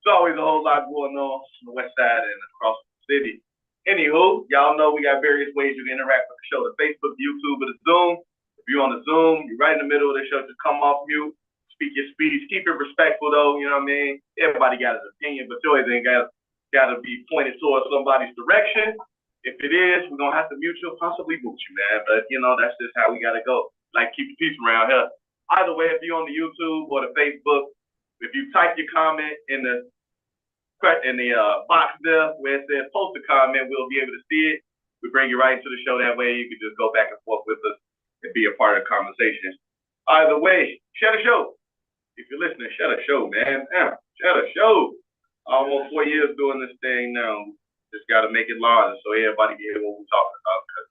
It's always a whole lot going on the west side and across the city. Anywho, y'all know we got various ways you can interact with the show: the Facebook, the YouTube, or the Zoom. If you're on the Zoom, you're right in the middle of the show, just come off mute, speak your speech, keep it respectful though. You know what I mean? Everybody got his opinion, but yours ain't got to be pointed towards somebody's direction. If it is, we're gonna have to mute you, possibly boot you, man. But you know, that's just how we gotta go. Like, keep the peace around here. Either way, if you're on the YouTube or the Facebook, if you type your comment in the box there where it says post a comment, we'll be able to see it. We bring you right into the show. That way, you can just go back and forth with us and be a part of the conversation. Either way, share the show. If you're listening, share the show, man. Share the show. Almost 4 years doing this thing now. Just got to make it larger so everybody can hear what we're talking about. Because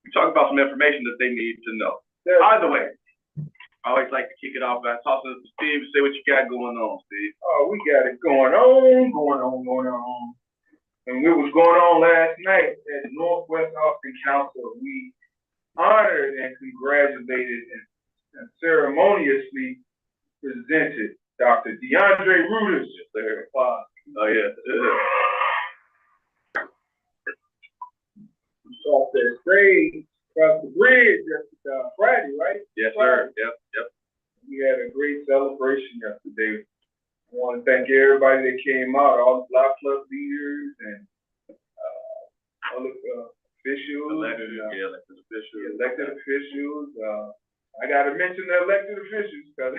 we talk about some information that they need to know. Either way, I always like to kick it off by tossing it to Steve and say what you got going on, Steve. Oh, we got it going on. And it was going on last night at the Northwest Austin Council. We honored and congratulated and ceremoniously presented Dr. DeAndre Rudis. Oh, yeah. Off that stage across the bridge yesterday, Friday, right? Yes, sir. Yep. We had a great celebration yesterday. I want to thank everybody that came out, all the Block Club leaders and other officials. Elected officials. I got to mention the elected officials because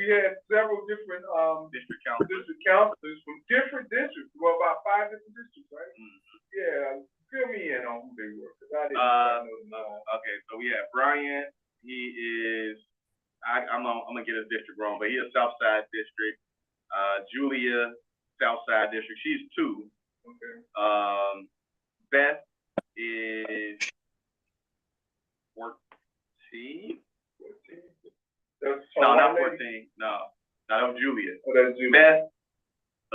we had several different district councilors from different districts. Well, about 5 different districts, right? Mm-hmm. Yeah, fill me in on who they were, because I didn't know. Okay, so we have Brian. He is, I'm gonna get his district wrong, but he is Southside District. Julia, Southside District. She's 2. Okay. Beth is 14. No, not 14. No, that was Julia. Oh, that's Julia. Beth,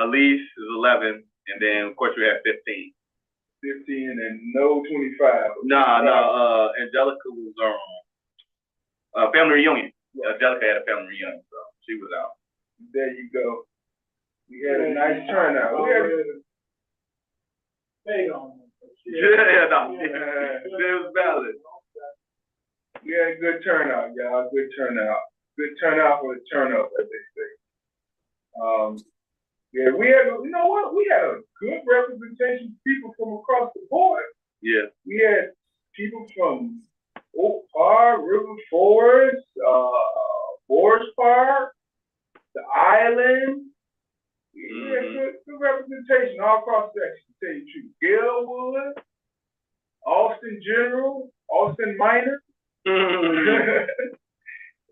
Elise is 11, and then of course we have 15. 15 and no 25. No. Angelica was family reunion. Yeah. Angelica had a family reunion, so she was out. There you go. We had a nice turnout. It was valid. We had a good turnout, y'all. Good turnout. Good turnout for the turnout, as they say. Yeah, we had, you know what? We had a good representation of people from across the board. Yeah. We had people from Oak Park, River Forest, Forest Park, the Island. We had good representation all across the section, to tell you the truth. Galewood, Austin General, Austin Minor.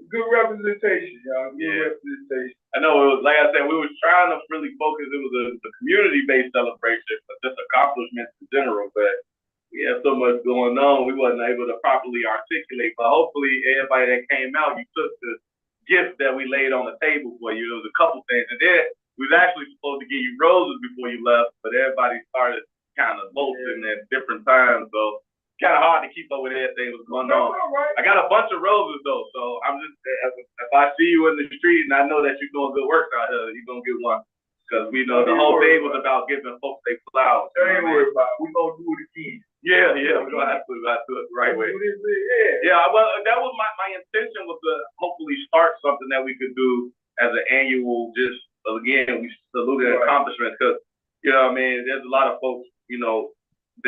Good representation, y'all. Good representation. I know it was, like I said, we were trying to really focus. It was a community-based celebration, but just accomplishments in general. But we had so much going on, we wasn't able to properly articulate. But hopefully, everybody that came out, you took the gift that we laid on the table for you. There was a couple things, and then we was actually supposed to give you roses before you left, but everybody started kind of bolting at different times, so kind of hard to keep up with everything that was going on. I got a bunch of roses though, so I'm just, if I see you in the street and I know that you're doing good work out here, you're gonna get one. Because we know the whole thing was about giving folks their flowers. Don't even worry about it. We're gonna do it again. Yeah, we're gonna have to do it the right way. Well, that was my intention, was to hopefully start something that we could do as an annual, just again, we saluted accomplishments, because you know what I mean, there's a lot of folks, you know,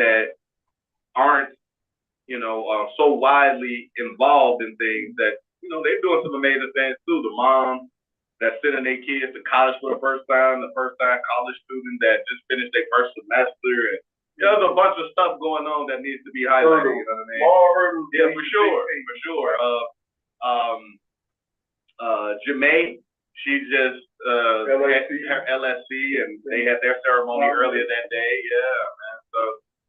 that aren't, you know, so widely involved in things that, you know, they're doing some amazing things too. The moms that sending their kids to college for the first time college student that just finished their first semester, and there's a bunch of stuff going on that needs to be highlighted. You know what I mean? More hurdles. Yeah, for sure. Jamae, she just her LSC, and they had their ceremony earlier that day. Yeah, man. So,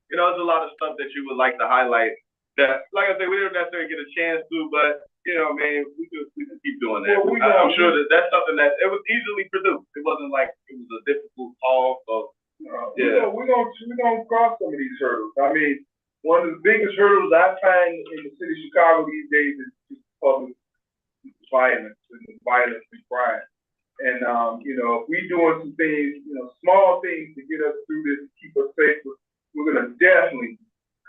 you know, there's a lot of stuff that you would like to highlight that, like I said, we didn't necessarily get a chance to, but you know, man, we could keep doing that. Well, I'm sure that's something that it was easily produced. It wasn't like it was a difficult call. So we're gonna cross some of these hurdles. I mean, one of the biggest hurdles I find in the city of Chicago these days is just public violence and crime. And if we doing some things, small things to get us through this, keep us safe, we're gonna definitely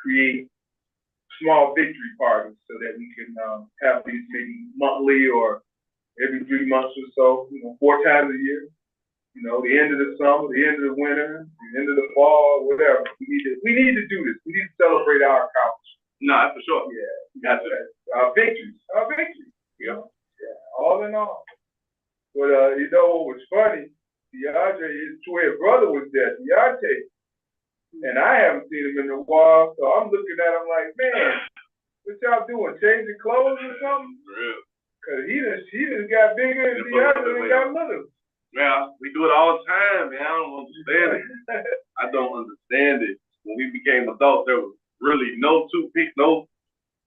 create small victory parties so that we can have these maybe monthly or every 3 months or so, 4 times a year. The end of the summer, the end of the winter, the end of the fall, whatever. We need to do this. We need to celebrate our accomplishments. No, that's for sure. Yeah, That's it. Our victories. Yeah. All in all. But what was funny? DeAndre, his twin brother was there, Deontay, and I haven't seen him in a while. So I'm looking at him like, man, what y'all doing? Changing clothes or something? Real. Cause he just got bigger and DeAndre and got little. Yeah, we do it all the time, man. I don't understand it. I don't understand it. When we became adults, there was really no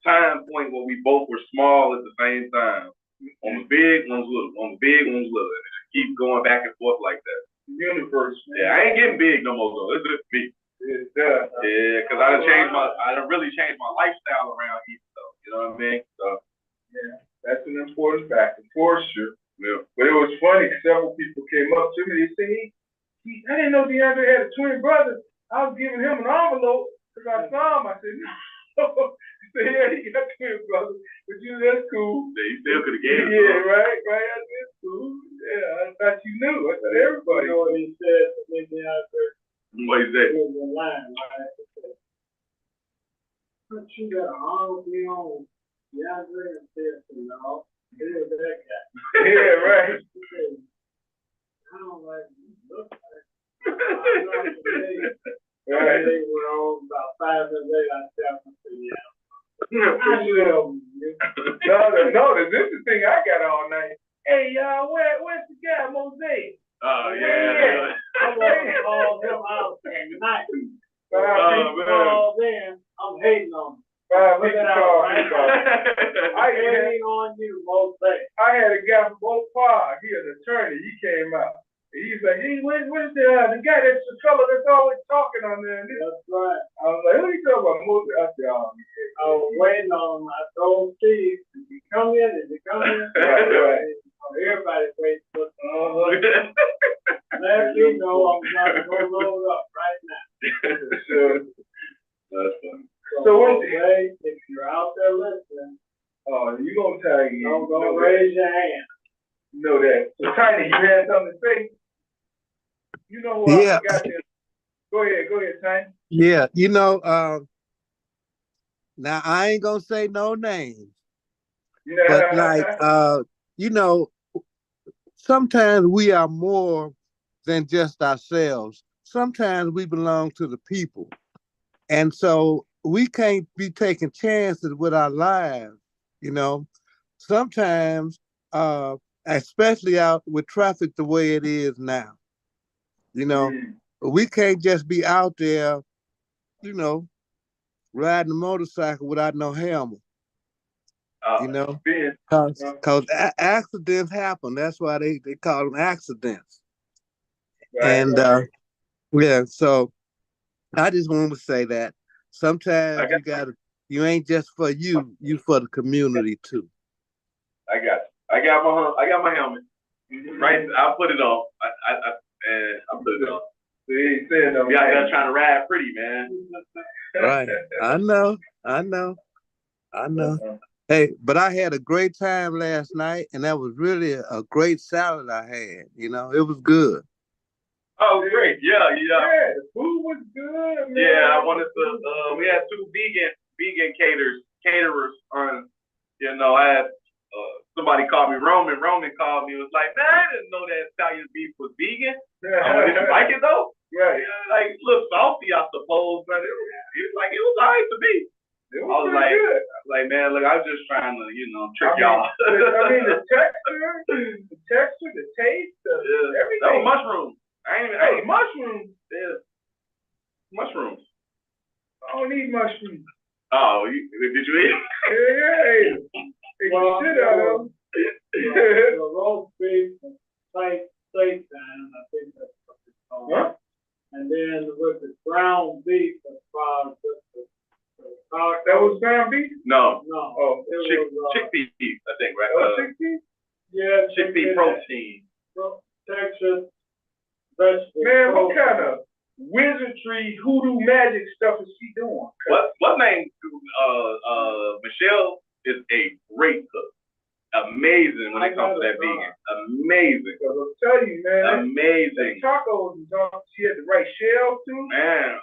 time point where we both were small at the same time. One was big, one was little. One was big, one was little. And it just keeps going back and forth like that. Universe. Yeah, I ain't getting big no more though. It's just me. Yeah, because I done really changed my lifestyle around here though. You know what I mean? So yeah, that's an important factor for sure. Yeah. But it was funny. Several people came up to me. They said, I didn't know DeAndre had a twin brother. I was giving him an envelope because I saw him. I said, no. He said, yeah, he got a twin brother. But that's cool. Yeah, you still could have gave it. Yeah, right. That's cool. Yeah, I thought you knew. I thought everybody. You know what he said to me DeAndre? What is that? He was in line, right? But you got to honor me on DeAndre and said, no. It was that guy. Yeah, right. He said, I don't like you look like. I'm not today. Right. They were on about 5 minutes later. I said, yeah. No, this is the thing I got all night. Hey, y'all, where's the guy, Mosaic? Oh, yeah. I'm going to call him out tonight. Man. Call in. I'm hating on him. Look at how I hating on you, Mosaic. I had a guy from Oak Park. He an attorney. He came out. He's like, hey, where's the guy that's the fellow that's always talking on there? That's right. I was like, who you talking about? Mosaic? I said, I was waiting on him. I told Steve, did he come in? Right. Everybody's waiting for him. Let you know I'm trying to go load up right now. Sure. That's funny. So Mosaic, if you're out there listening, you gonna tell you. don't go raise your hand. You know that. So Tiny, you had something to say? You know who I forgot this. Go ahead, Tiny. Yeah, now I ain't gonna say no names, but like, sometimes we are more than just ourselves. Sometimes we belong to the people. And so we can't be taking chances with our lives, Sometimes, especially out with traffic the way it is now, we can't just be out there, riding a motorcycle without no helmet, because accidents happen. That's why they call them accidents. Right, and yeah, so I just want to say that sometimes you ain't just for you for the community too. I got my helmet. Right, I'll put it on. I put it on. We out there trying to ride pretty, man. Right. I know. Hey, but I had a great time last night, and that was really a great salad I had. It was good. Oh, great. Yeah. Yeah, the food was good, man. Yeah, I wanted to, we had 2 vegan caterers on, I had, somebody called me Roman. Roman called me, was like, man, I didn't know that Italian beef was vegan. Did you like it though? Right. Yeah, like, a little salty, I suppose, but it was all right to me. It was good. Like, man, look, I was just trying to, trick y'all. The texture, the taste, everything. That was mushrooms. Mushrooms. Yeah. Mushrooms. I don't eat mushrooms. Oh, did you eat? Yeah. Well, shit out of them. The roast beef, steak time, I think that's what it's called. Huh? And then with the ground beef, as far as that was ground beef? No. Oh, chickpea, I think, right? Chickpea? Yeah, chickpea protein. Texas vegetable. Man, what kind of wizardry, hoodoo magic stuff is she doing? What name? Michelle is a great cook. Amazing when it comes to that vegan. Amazing. Because I'll tell you, man. Amazing. The tacos, she had the right shell too. Man,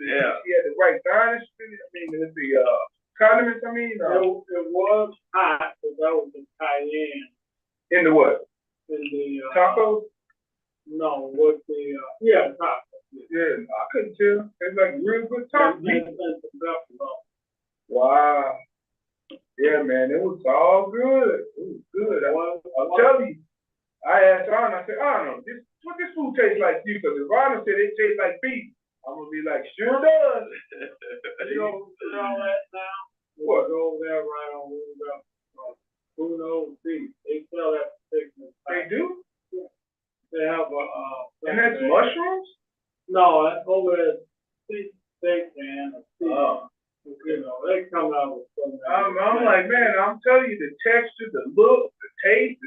yeah. She had the right garnish. I mean, the condiments. I mean, it was hot, but that was the cayenne. In the what? In the tacos? No, with the tacos. Yeah, I couldn't tell. It's like real good tacos. Wow. Yeah, man, it was all good. It was good. I'll tell you. I asked Arnold, I said, Arnold, what this food tastes like to you? Because if Arnold said it tastes like beef, I'm going to be like, sure does. You know that now? What? Go over there right on Bruno's Beef. They sell that particular. They do? Yeah. They have a. And that's mushrooms? No, over at steak can. Oh. You know, they come out with something. I'm like, man, I'm telling you, the texture, the look, the taste,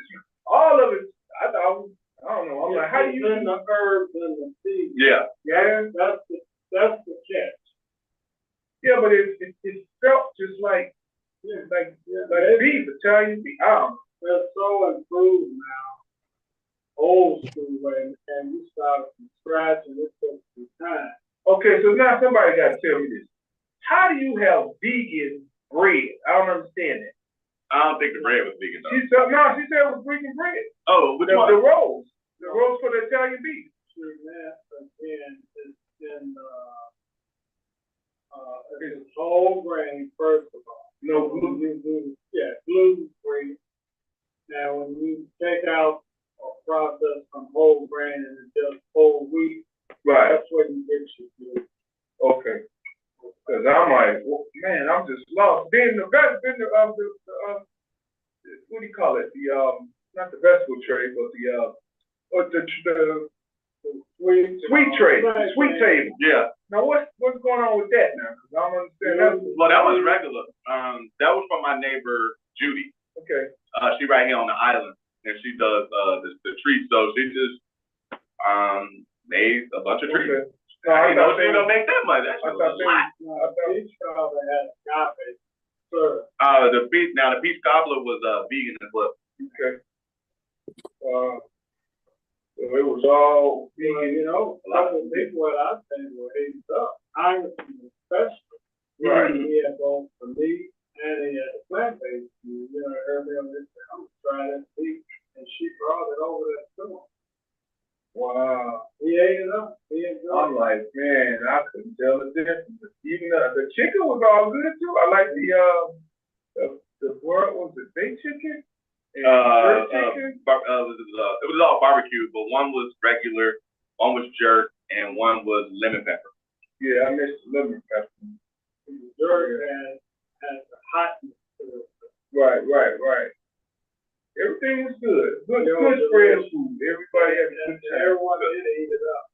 all of it. I don't know. I'm like, how do you? In the herbs and the seeds. Yeah. Yeah. That's the catch. Yeah, but it felt just like beef, Italian beef. They're so improved now. Old school way, and you start from scratch, and it takes some time. Okay, so now somebody got to tell me this. How do you have vegan bread? I don't understand that. I don't think the bread was vegan though. She said it was vegan bread. Oh, which one? The rolls. The rolls for the Italian beef. Sure, man. Again, it's whole grain, first of all. No gluten. Gluten free. Now, when you take out a process from whole grain and it's just whole wheat, Right. that's what you get your gluten. Okay. Because I'm like, well, man, I'm just lost. Then the what do you call it? Not the vegetable tray, but the sweet tray, the sweet table. Yeah. Now what's going on with that now? Because I don't understand that. Well, that was regular. That was from my neighbor Judy. Okay. She right here on the island, and she does the treats. So she just made a bunch of treats. Okay. I didn't know she was gonna make that much. That I shit was a lot. Each cobbler had agape syrup. The peach cobbler was vegan as well. Okay. So it was all vegan. You know, a lot of people what I think were aged up. Iverson especially. Right. He had both the meat and he had the plant-based food. You know, earlier on this, I'm gonna try that meat, and she brought it over that store. Wow. He ate it up. He enjoyed I'm like, man, I couldn't tell the difference. Even the chicken was all good too. I like the what was it, baked chicken? And jerk chicken? It was all barbecue, but one was regular, one was jerk, and one was lemon pepper. Yeah, I missed the lemon pepper. The jerk had the hotness to it. Right. Everything was good. Good spread food. Everybody had a good time. Everyone did eat it up.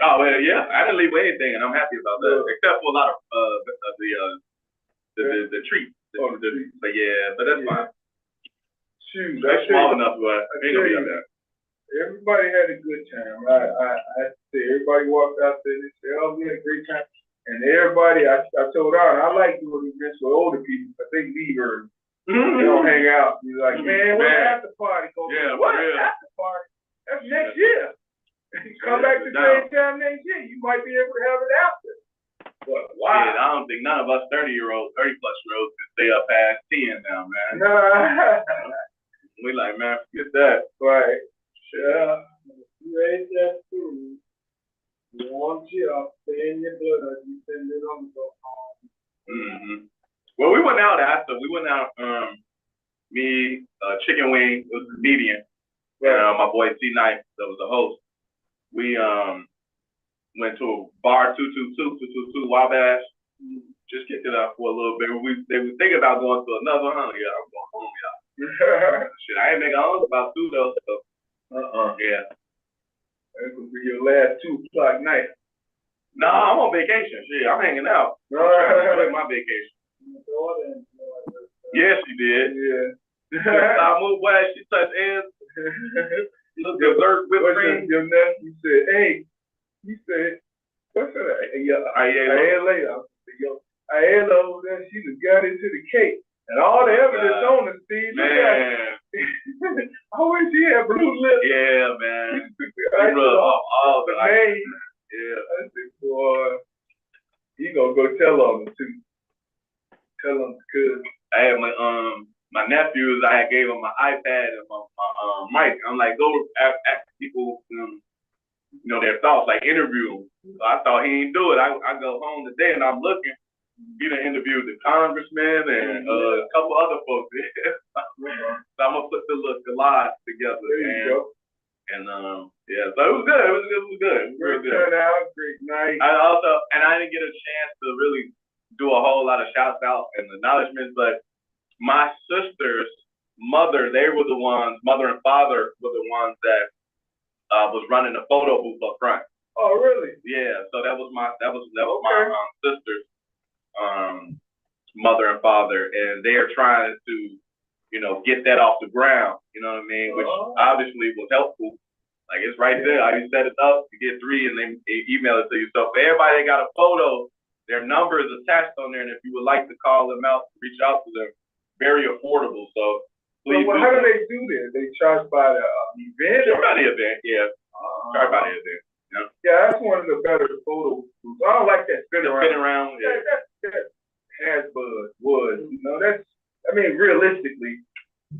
Oh well, yeah, I didn't leave anything, and I'm happy about that, except for a lot of the treats. But yeah, but that's fine. Shoot, They're small enough, but ain't gonna be up there. Everybody had a good time. I say everybody walked out there and said, "Oh, we had a great time." And everybody, I told her, I like doing events with older people, but they leave early. They don't hang out. You're like, man, what's after party? What after party? That's next year. Come back to the same time next year. You might be able to have it after. But wow. Yeah, I don't think none of us 30-plus-year-olds can stay up past 10 now, man. Nah. We like, man, forget that. Right. Yeah. You ate that food. You want you up, stay in your blood, you send it on the go home. Mm-hmm. Well, we went out after. We went out, me, Chicken Wing, it was the comedian, and my boy C-Nice, that was the host. We went to a bar, 222 Wabash. Just kicked it out for a little bit. They were thinking about going to another one. Yeah, I'm going home, y'all. Shit, I ain't making home about 2 though. So. Yeah. That's gonna be your last 2 o'clock night. No, I'm on vacation. Shit, I'm hanging out. I'm trying to enjoy my vacation. Yeah, she did. Yeah. I moved where she touched ends. Look, dessert whipped What's cream. your nephew said, hey, he said, what's that? Yeah, Ayala. Yo, Ayala over there, she just got into the cake. And all the evidence on the Steve. Man. I wish he had blue lips. Yeah, man. I He rubbed off all the the name. Yeah. I said, boy, he gonna go tell on him too. Tell him because I had my nephews, I had gave them my iPad and my mic. I'm like, go ask people, their thoughts, like interview them. So I thought he didn't do it. I go home today and I'm looking. He done interviewed the congressman and a couple other folks. So I'm gonna put the little collage together. there you go. And yeah, so it was good. It was good. It was real Great good. turnout, great night. I didn't get a chance to really do a whole lot of shouts out and acknowledgments, but my sister's mother, mother and father were the ones that was running the photo booth up front. Oh, really? Yeah, so that was my Okay. sister's mother and father, and they are trying to, get that off the ground. You know what I mean? Which obviously was helpful. Like it's right there. I just set it up to get 3, and they email it to you. So for everybody that got a photo, their number is attached on there, and if you would like to call them out, reach out to them. Very affordable. So please. Well, how do they do this? They charge by the event? Charge by the event, yeah. Charge by the event. Yeah, that's one of the better photo booths. I don't like that spin around. Spin around, yeah. That Hasbud wood. Realistically,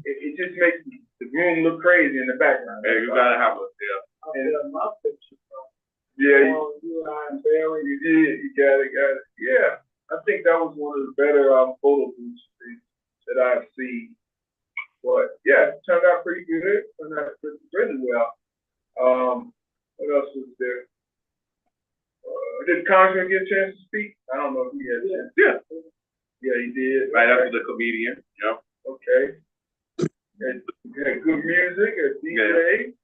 it just makes the room look crazy in the background. Yeah, you gotta have a, yeah. I'll get my picture from. Yeah, You and I and Barry. you did. You got it. Yeah, I think that was one of the better photo booths that I've seen. But yeah, it turned out pretty good. Turned out really well. What else was there? Did Congressman get a chance to speak? I don't know if he had a chance. Yeah, he did. Right after the comedian, Okay. And had good music, a DJ.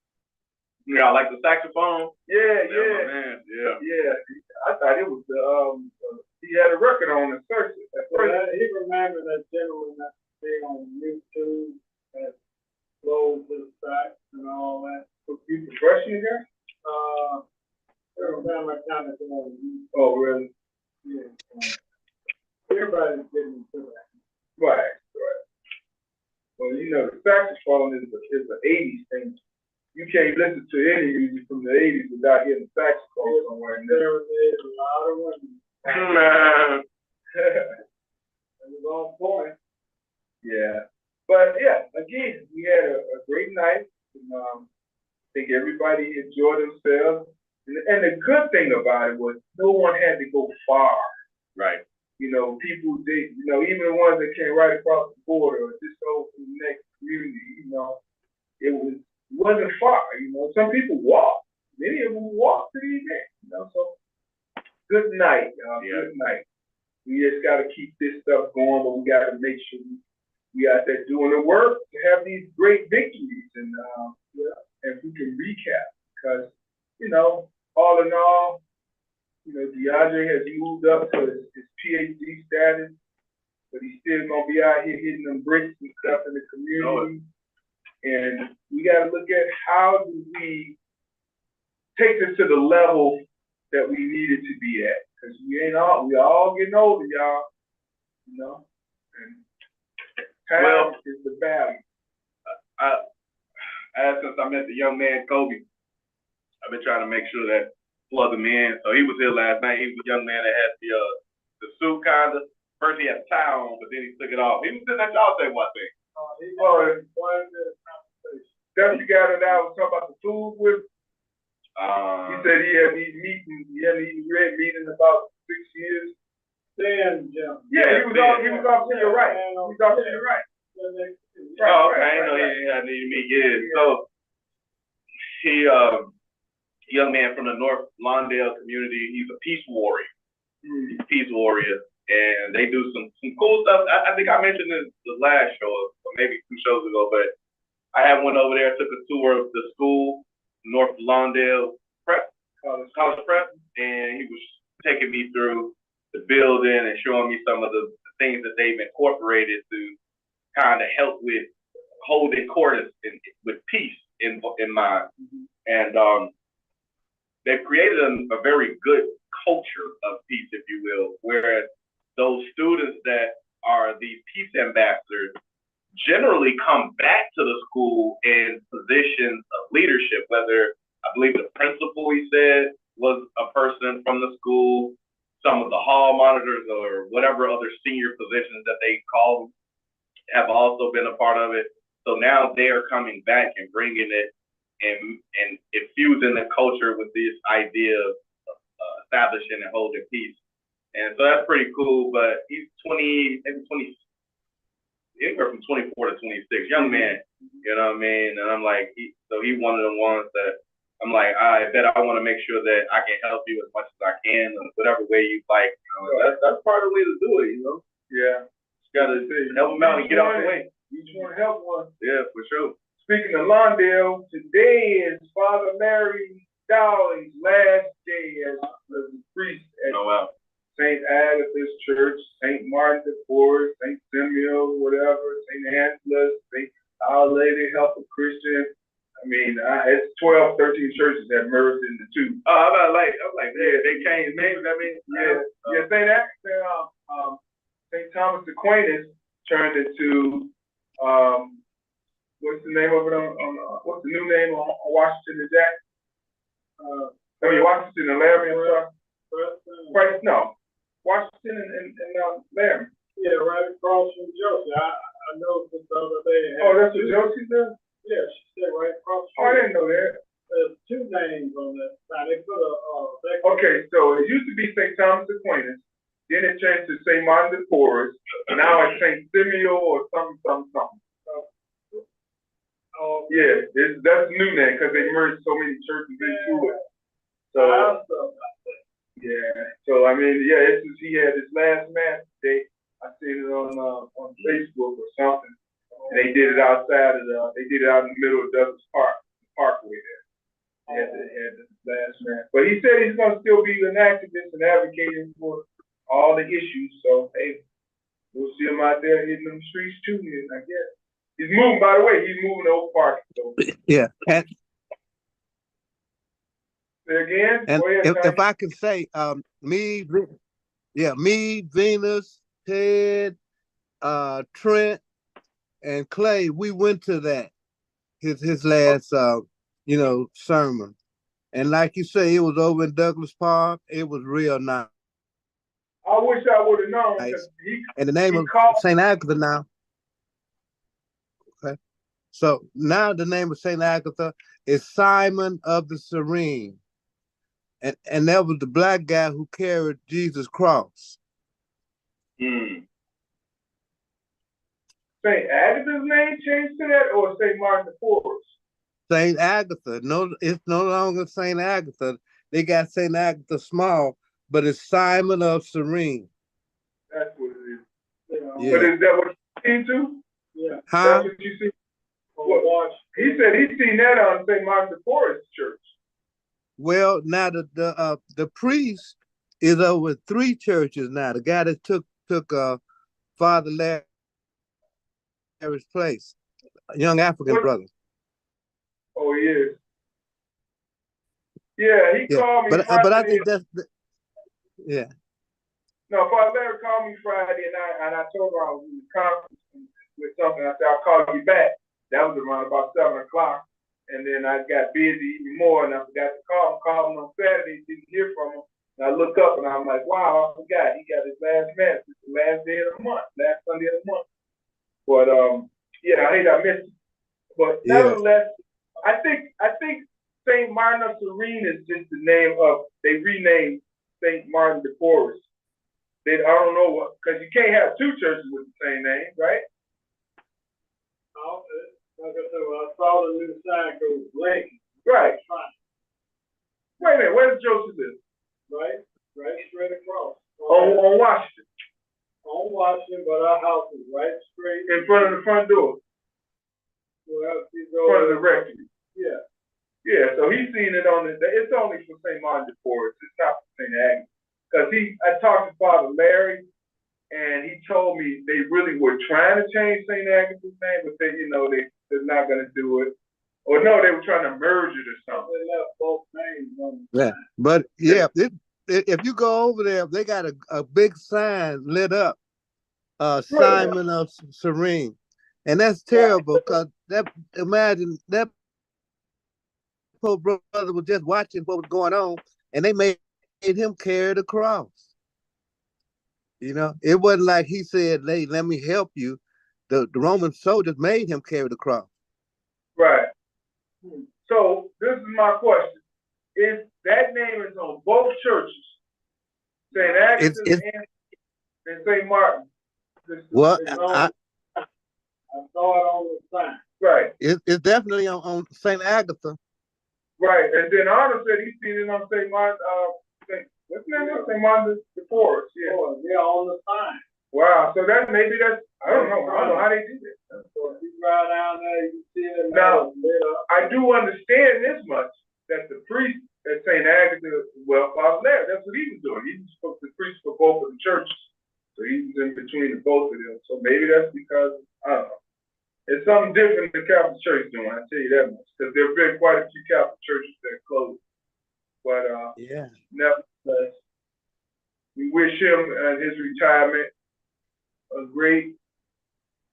Yeah, I like the saxophone. Yeah. Man, yeah. Yeah. I thought it was he had a record on the search at Well, first. he remembered that gentleman that stayed on YouTube that flows to the sax and all that. You professional guy? Every time I kind of go on YouTube, Oh, really? yeah. Everybody's getting into that. Right. Well, the saxophone is an 80s thing. You can't listen to any music from the 80s without hearing the saxophone somewhere in there. There is a lot of women. Man. It was on point. Yeah. But yeah, again, we had a great night. And, I think everybody enjoyed themselves. And the good thing about it was no one had to go far. Right. People did, even the ones that came right across the border or just over to the next community, it wasn't far. Some people walked. Many of them walked to the event, so good night, y'all. Yeah. Good night. We just got to keep this stuff going, but we got to make sure we out there doing the work to have these great victories. And if we can recap, because, all in all, DeAndre has moved up to his PhD status, but he's still going to be out here hitting them bricks and stuff in the community. And we got to look at how do we take this to the level that we needed to be at. Because we all getting older, y'all. And time is the value. Since I met the young man, Kobe, I've been trying to make sure that plug him in. So he was here last night. He was a young man that had the suit kind of. First he had a tie on, but then he took it off. He was sitting at y'all say one thing. He's one of the conversation. That's the guy that I was talking about the food with. He said he hadn't eaten red meat in about 6 years. Dan Jim. Yeah, he was off to your right. He was off to your right. Oh, okay. I didn't know he hadn't eaten meat yet. So he young man from the North Lawndale community. He's a peace warrior. He's a peace warrior, and they do some cool stuff. I think I mentioned this the last show, or maybe 2 shows ago, but I had went over there, took a tour of the school, North Lawndale Prep, College Prep, and he was taking me through the building and showing me some of the things that they've incorporated to kind of help with holding court with peace in mind. And they've created a very good culture of peace, if you will, whereas those students that are these peace ambassadors generally come back to the school in positions of leadership, whether I believe the principal, he said, was a person from the school, some of the hall monitors or whatever other senior positions that they call them have also been a part of it. So now they are coming back and bringing it and infusing the culture with this idea of establishing and holding peace. And so that's pretty cool. But he's 20, maybe 20, anywhere from 24 to 26, young man. You know what I mean? And I'm like, he one of the ones that I'm like, I bet I want to make sure that I can help you as much as I can, in whatever way you like. You know, that's part of the way to do it. You know? Yeah. Just gotta help them out and get out the way. Each one help one. Yeah, for sure. Speaking of Lawndale, today is Father Larry Dowling's last day as the priest at St. Agatha's Church, St. Martin de Porres, St. Simeon, whatever, St. Angela's, St. Our Lady Help of Christians. I mean, it's 12, 13 churches that merged into two. I'm like, yeah, they changed names. I mean, yeah, St. Agatha, St. Thomas Aquinas turned into, what's the name of it what's the new name on Washington and Jack? Washington and Laramie, I'm sorry. Right, no. Washington and Laramie. Yeah, right across from Josie. I know this the other day. Oh, that's what Josie does? Yeah, she said right across. Oh, I didn't know that. There's two names on that side. They put okay, so it used to be St. Thomas Aquinas, then it changed to St. Martin de Porres, now it's St. Simeon or something. Yeah, that's new name because they merged so many churches into it. So yeah, so I mean, yeah, he had his last mass today. I seen it on Facebook or something. And they did it outside of they did it out in the middle of Douglas Park, the parkway there. They had the last man. But he said he's going to still be an activist and advocating for all the issues. So, hey, we'll see him out there hitting them streets too, I guess. He's moving, by the way, he's moving to Oak Park. So. Yeah. Say again? And if I can say, me, Venus, Ted, Trent, and Clay, we went to that, his last, sermon. And like you say, it was over in Douglas Park. It was real nice. I wish I would have known. Nice. And the name of St. Agatha now. Okay. So now the name of St. Agatha is Simon of the Cyrene. And that was the black guy who carried Jesus' cross. St. Agatha's name changed to that, or St. Martin de Porres? St. Agatha. No, it's no longer St. Agatha. They got St. Agatha small, but it's Simon of Cyrene. That's what it is. Yeah. But is that what you seen too? Yeah. Huh? That's what you see? He said he seen that on St. Martin de Porres Church. Well, now the priest is over 3 churches now. The guy that took Father Larry's place, a young African brother. Oh, he is. Yeah, he called me but I think that's yeah. No, Father Larry called me Friday, and I told him I was in the conference with something. I said, I'll call you back. That was around about 7 o'clock. And then I got busy even more, and I forgot to call him on Saturday, didn't hear from him. And I look up, and I'm like, wow, I forgot. He got his last mass. It's the last day of the month, last Sunday of the month. But, yeah, I hate I missed it. But nevertheless, I think St. Martin of Cyrene is just the name of, they renamed St. Martin de Porres. I don't know what, because you can't have 2 churches with the same name, right? Like I said, when I saw the new sign go blank. Right. Wait a minute, where's Joseph live? Right straight across. On Washington. On Washington, but our house is right straight. In front of the front door? Well, in front of the rectory? Yeah. Yeah, so he's seen it on it's only for St. Martin de Porres, it's not for St. Agnes. Because I talked to Father Larry, and he told me they really were trying to change St. Agnes' name, but they're not going to do it. Or no, they were trying to merge it or something. They left both names on the Yeah, but yeah, if you go over there, they got a big sign lit up, Really? Simon of Serene, and that's Right. terrible because imagine that poor brother was just watching what was going on, and they made him carry the cross. It wasn't like he said, "Hey, let me help you." The Roman soldiers made him carry the cross. Right. So this is my question. Is that name is on both churches, St. Agatha's and St. Martin? Well, I saw it on the sign. Right. It's definitely on St. Agatha. Right. And then Arnold said he's seen it on St. Martin, what's the name of St. Martin the Forest? Yeah. Oh, yeah, on the sign. Wow. So that's I don't know how they do that. So if you drive down there, you see it Now, lit up. I do understand this much, that the priest at St. Agatha, well, Father Larry, that's what he was doing. He was supposed to preach for both of the churches. So he was in between the both of them. So maybe that's because, I don't know. It's something different the Catholic Church doing, I tell you that much. Because there have been quite a few Catholic churches that closed. But Yeah. nevertheless, we wish him his retirement a great,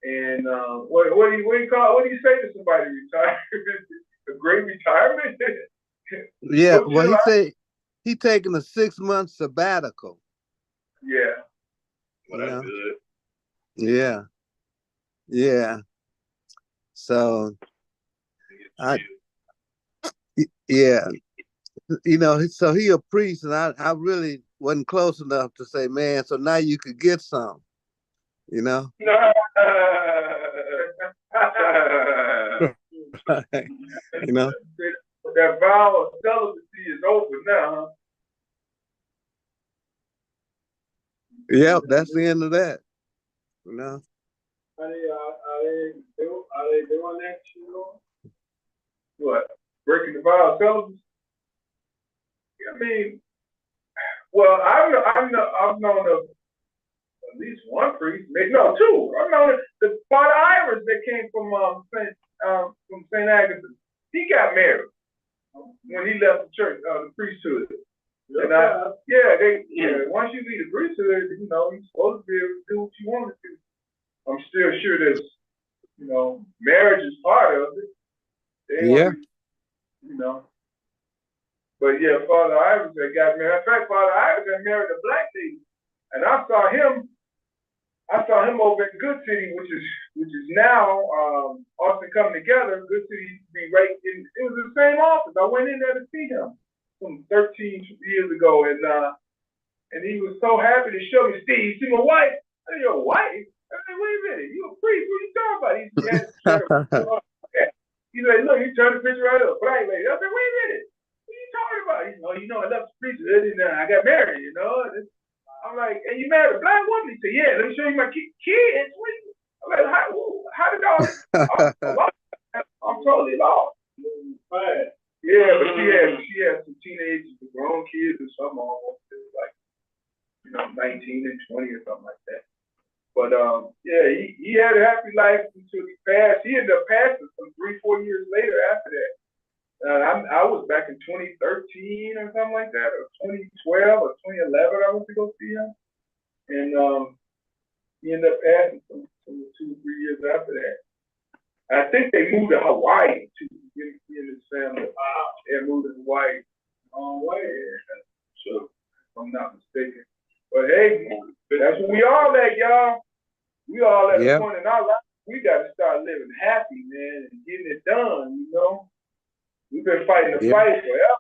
and what do you say to somebody retired? A great retirement? Yeah, well, he said he taking a 6-month sabbatical. Yeah. Well, that's good. Yeah. Yeah. So, yeah, so he a priest, and I really wasn't close enough to say, man, so now you could get some, That vow of celibacy is over now, huh? Yep, that's the end of that. Are they doing that, What? Breaking the vow of celibacy? I mean, well, I've known of at least one priest, maybe no, two. I've known the Father Iris that came from St. Agatha. He got married when he left the church, the priesthood. And once you leave the priesthood, you're supposed to be able to do what you want to do. I'm still sure there's, marriage is part of it. But yeah, Father Iris got married. In fact, Father Iris got married a black lady, and I saw him over at Good City, which is now Austin Coming Together. Good City used to be right in. It was the same office. I went in there to see him some 13 years ago, and he was so happy to show me. Steve, you see my wife? I said, your wife? I said, wait a minute, you a priest? What are you talking about? He's like, look, you turned the picture right up, black lady. I said, wait a minute, what are you talking about? He's like, I left the priesthood and I got married, I'm like, and you married a black woman? He said, yeah, let me show you my kids. I'm like, how did all this? I'm totally lost. Yeah, but she had some teenagers, grown kids, and some almost like 19 and 20 or something like that. But he had a happy life until he passed. He ended up passing some 3-4 years later after that. I was back in 2013 or something like that, or 2012 or 2011. I went to go see him, and he ended up passing some 2 or 3 years after that. I think they moved to Hawaii too. He and his family. They moved to Hawaii. So, if I'm not mistaken. But hey, that's what we all at, y'all. We all at the point in our life. We got to start living happy, man, and getting it done. We've been fighting the fight forever.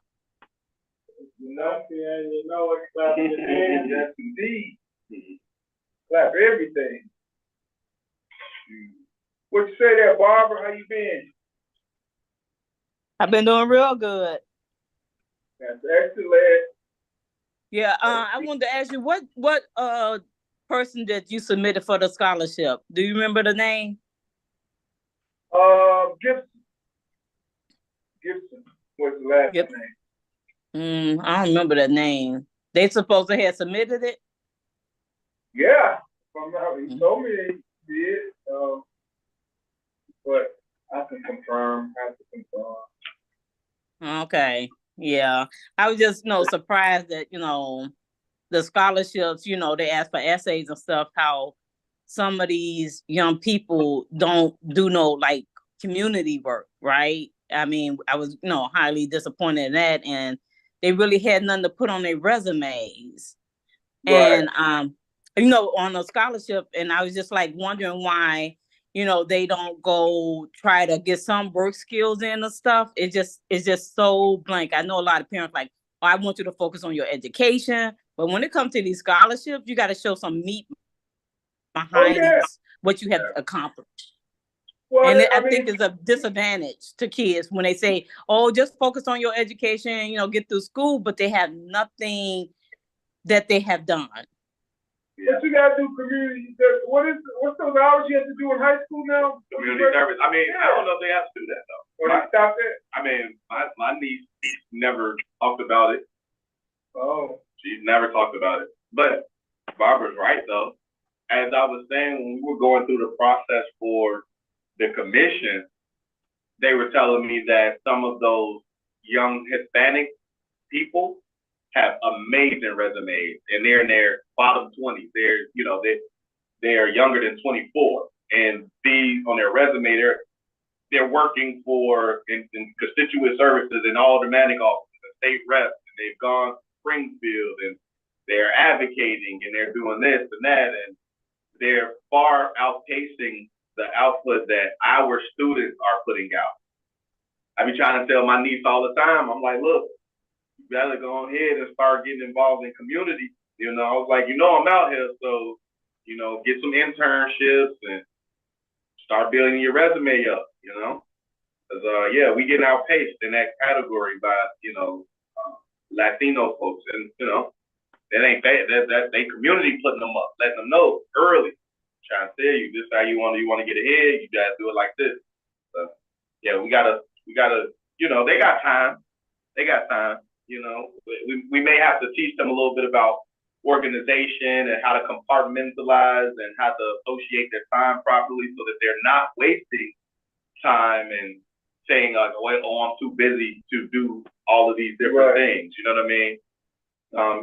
It's clap your hands. Yes, indeed. Clap everything. What you say there, Barbara? How you been? I've been doing real good. That's excellent. Yeah, I wanted to ask you what person that you submitted for the scholarship. Do you remember the name? Gibson. What's the last name? I don't remember that name. They supposed to have submitted it? Yeah. He told me they did. But I can confirm. Have to confirm. Okay. Yeah. I was just, surprised that, the scholarships, they ask for essays and stuff, how some of these young people don't do no like community work, right? I mean, I was, highly disappointed in that, and they really had nothing to put on their resumes. Right. And on a scholarship, and I was just like wondering why, they don't go try to get some work skills in and stuff. It's just so blank. I know a lot of parents like, oh, I want you to focus on your education, but when it comes to these scholarships, you got to show some meat behind what you have accomplished. Well, And I I mean, think it's a disadvantage to kids when they say, oh, just focus on your education, get through school, but they have nothing that they have done. But you gotta do community. What's those hours you have to do in high school now? Community service. I mean, I don't know if they have to do that though. Or they stop it? I mean, my niece never talked about it. Oh. She's never talked about it. But Barbara's right though. As I was saying, when we were going through the process for the commission, they were telling me that some of those young Hispanic people have amazing resumes, and they're in their bottom 20s. They're younger than 24, and these on their resume, they're working for in constituent services and aldermanic offices and state reps, and they've gone to Springfield, and they're advocating, and they're doing this and that, and they're far outpacing the output that our students are putting out. I be trying to tell my niece all the time, I'm like, look, you better go ahead and start getting involved in community. I was like, I'm out here, so, get some internships and start building your resume up, Because, we getting outpaced in that category by, Latino folks. And, that ain't bad. That they community putting them up, letting them know early. Trying to tell you, this how you want to get ahead, you gotta do it like this. So, we gotta, they got time. They got time. We may have to teach them a little bit about organization and how to compartmentalize and how to associate their time properly so that they're not wasting time and saying like, oh, I'm too busy to do all of these different things. You know what I mean?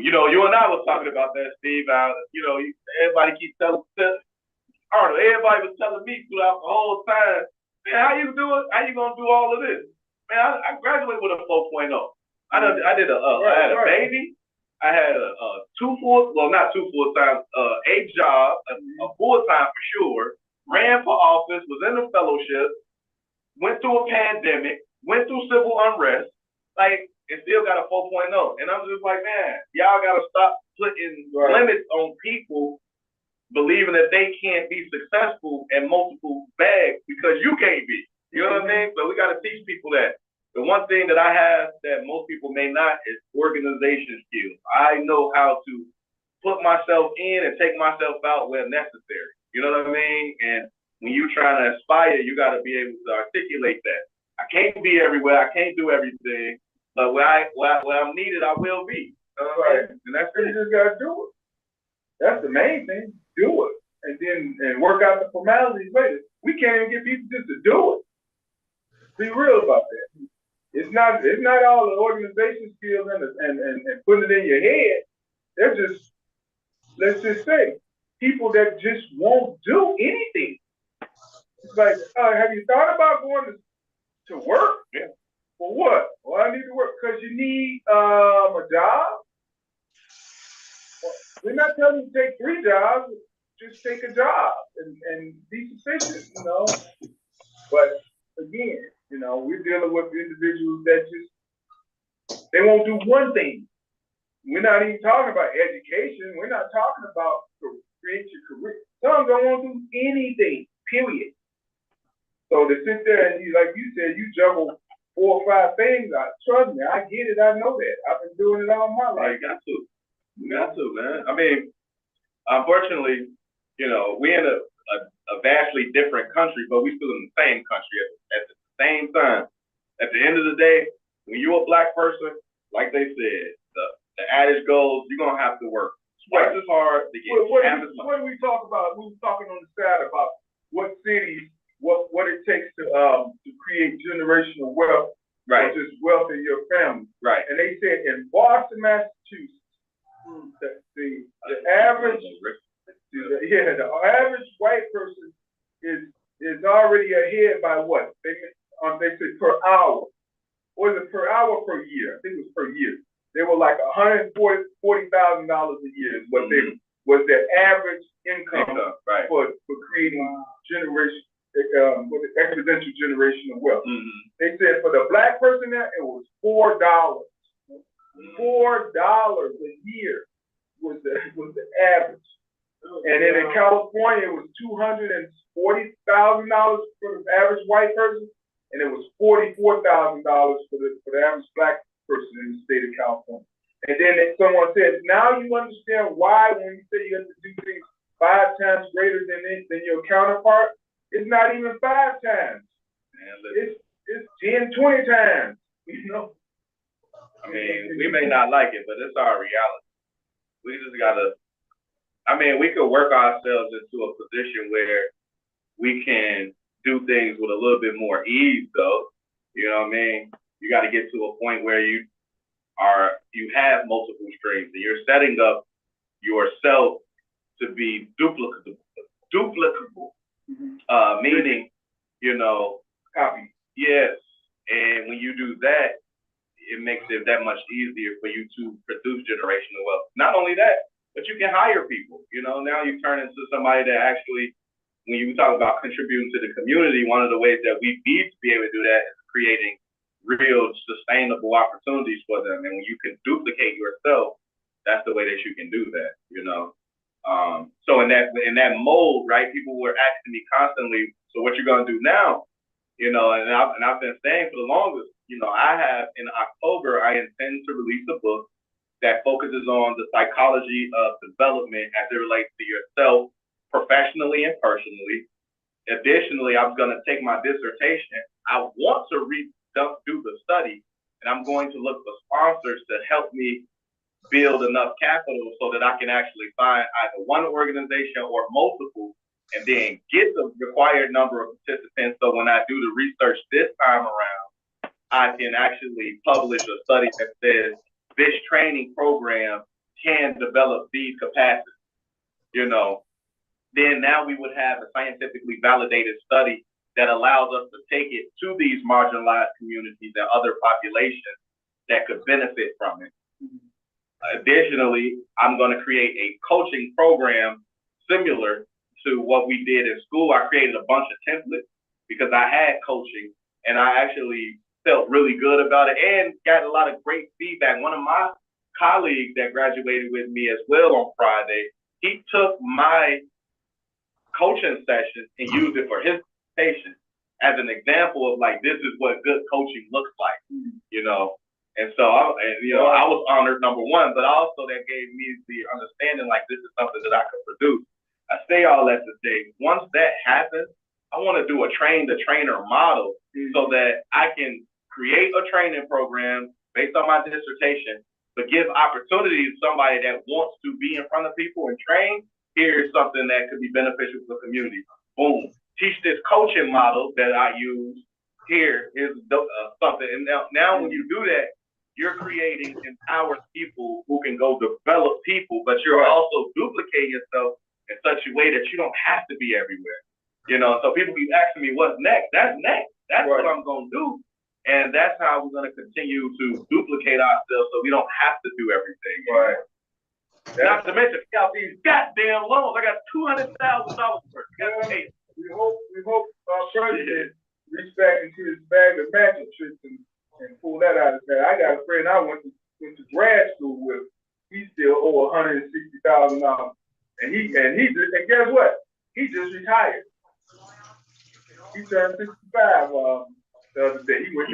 You and I was talking about that, Steve. Everybody keeps telling Arnold, everybody was telling me throughout the whole time, man, how you do it? How you gonna do all of this? Man, I graduated with a 4.0. I had a baby. I had a not two full time, a job, a full time for sure. Ran for office, was in a fellowship, went through a pandemic, went through civil unrest, and still got a 4.0. And I'm just like, man, y'all gotta stop putting limits on people believing that they can't be successful in multiple bags because you can't be. You know what I mean? So we got to teach people that. The one thing that I have that most people may not is organization skills. I know how to put myself in and take myself out where necessary. You know what I mean? And when you're trying to aspire, you got to be able to articulate that. I can't be everywhere. I can't do everything. But where I'm needed, I will be. Right. And that's it. You just got to do it. That's the main thing. Do it. And work out the formalities later. We can't even get people just to do it. Be real about that. It's not all the organization skills and putting it in your head. They're just, let's just say, people that just won't do anything. It's like, have you thought about going to work? Yeah. For what? Well, I need to work because you need a job. Well, we're not telling you to take 3 jobs. Just take a job and be sufficient, But again, we're dealing with individuals that they won't do one thing. We're not even talking about education. We're not talking about create your career. Some don't want to do anything, period. So to sit there and like you said, you juggle 4 or 5 things. Trust me, I get it. I know that. I've been doing it all my life. You got to, man. I mean, unfortunately, we're in a vastly different country, but we're still in the same country at the same time. At the end of the day, when you're a Black person, like they said, the adage goes, you're going to have to work twice as hard to get half as much. What did we talk about? We were talking on the side about what cities what it takes to create generational wealth, Right. or just wealth in your family. Right. And they said in Boston, Massachusetts, the average the average white person is already ahead by what? They said per hour. Was it per hour, per year? I think it was per year. They were like $140,000 a year is what they was their average income right. for creating generation with the exponential generation of wealth. They said for the black person there, it was $4. $4 a year was the average. And then in California, it was $240,000 for the average white person, and it was $44,000 for the average black person in the state of California. And then someone said, now you understand why when you say you have to do things 5 times greater than your counterpart, it's not even 5 times. Man, it's 10, 20 times. You know. I mean, we may not like it, but it's our reality. We just gotta. I mean, we could work ourselves into a position where we can do things with a little bit more ease, though. You know what I mean? You got to get to a point where you have multiple streams and you're setting up yourself to be duplicable. Meaning, you know, copy. Yes, and when you do that, it makes it that much easier for you to produce generational wealth. Not only that, but you can hire people. You know, now you turn into somebody that actually, when you talk about contributing to the community, one of the ways that we need to be able to do that is creating real sustainable opportunities for them. And when you can duplicate yourself, that's the way that you can do that, you know. So in that mold, right, people were asking me constantly, so what you gonna do now? You know, and I've been saying for the longest, you know, in October, I intend to release a book that focuses on the psychology of development as it relates to yourself professionally and personally. Additionally, I'm going to take my dissertation. I want to do the study, and I'm going to look for sponsors to help me build enough capital so that I can actually find either one organization or multiple, and then get the required number of participants. So when I do the research this time around, I can actually publish a study that says this training program can develop these capacities. You know, then now we would have a scientifically validated study that allows us to take it to these marginalized communities and other populations that could benefit from it. Additionally, I'm going to create a coaching program similar to what we did in school. I created a bunch of templates because I had coaching, and I actually felt really good about it and got a lot of great feedback. One of my colleagues that graduated with me as well on Friday, he took my coaching session and used it for his patient as an example of like, this is what good coaching looks like, you know. And so, I was honored, number one, but also that gave me the understanding like this is something that I could produce. I say all that to say, once that happens, I want to do a train-the-trainer model so that I can create a training program based on my dissertation, but give opportunity to somebody that wants to be in front of people and train. Here's something that could be beneficial to the community. Boom. Teach this coaching model that I use. Here's something. And now when you do that, you're creating empowered people who can go develop people, but you're also duplicating yourself in such a way that you don't have to be everywhere. You know, so people keep asking me, what's next? That's next. That's what I'm going to do. And that's how we're going to continue to duplicate ourselves so we don't have to do everything. Right. Not to mention, I got these goddamn loans. I got $200,000 worth. We hope our president reach back into his bag of magic tricks and pull that out of his bag. I got a friend I went to grad school with. He still owe $160,000, and guess what? He just retired. He turned 65 the other day. He went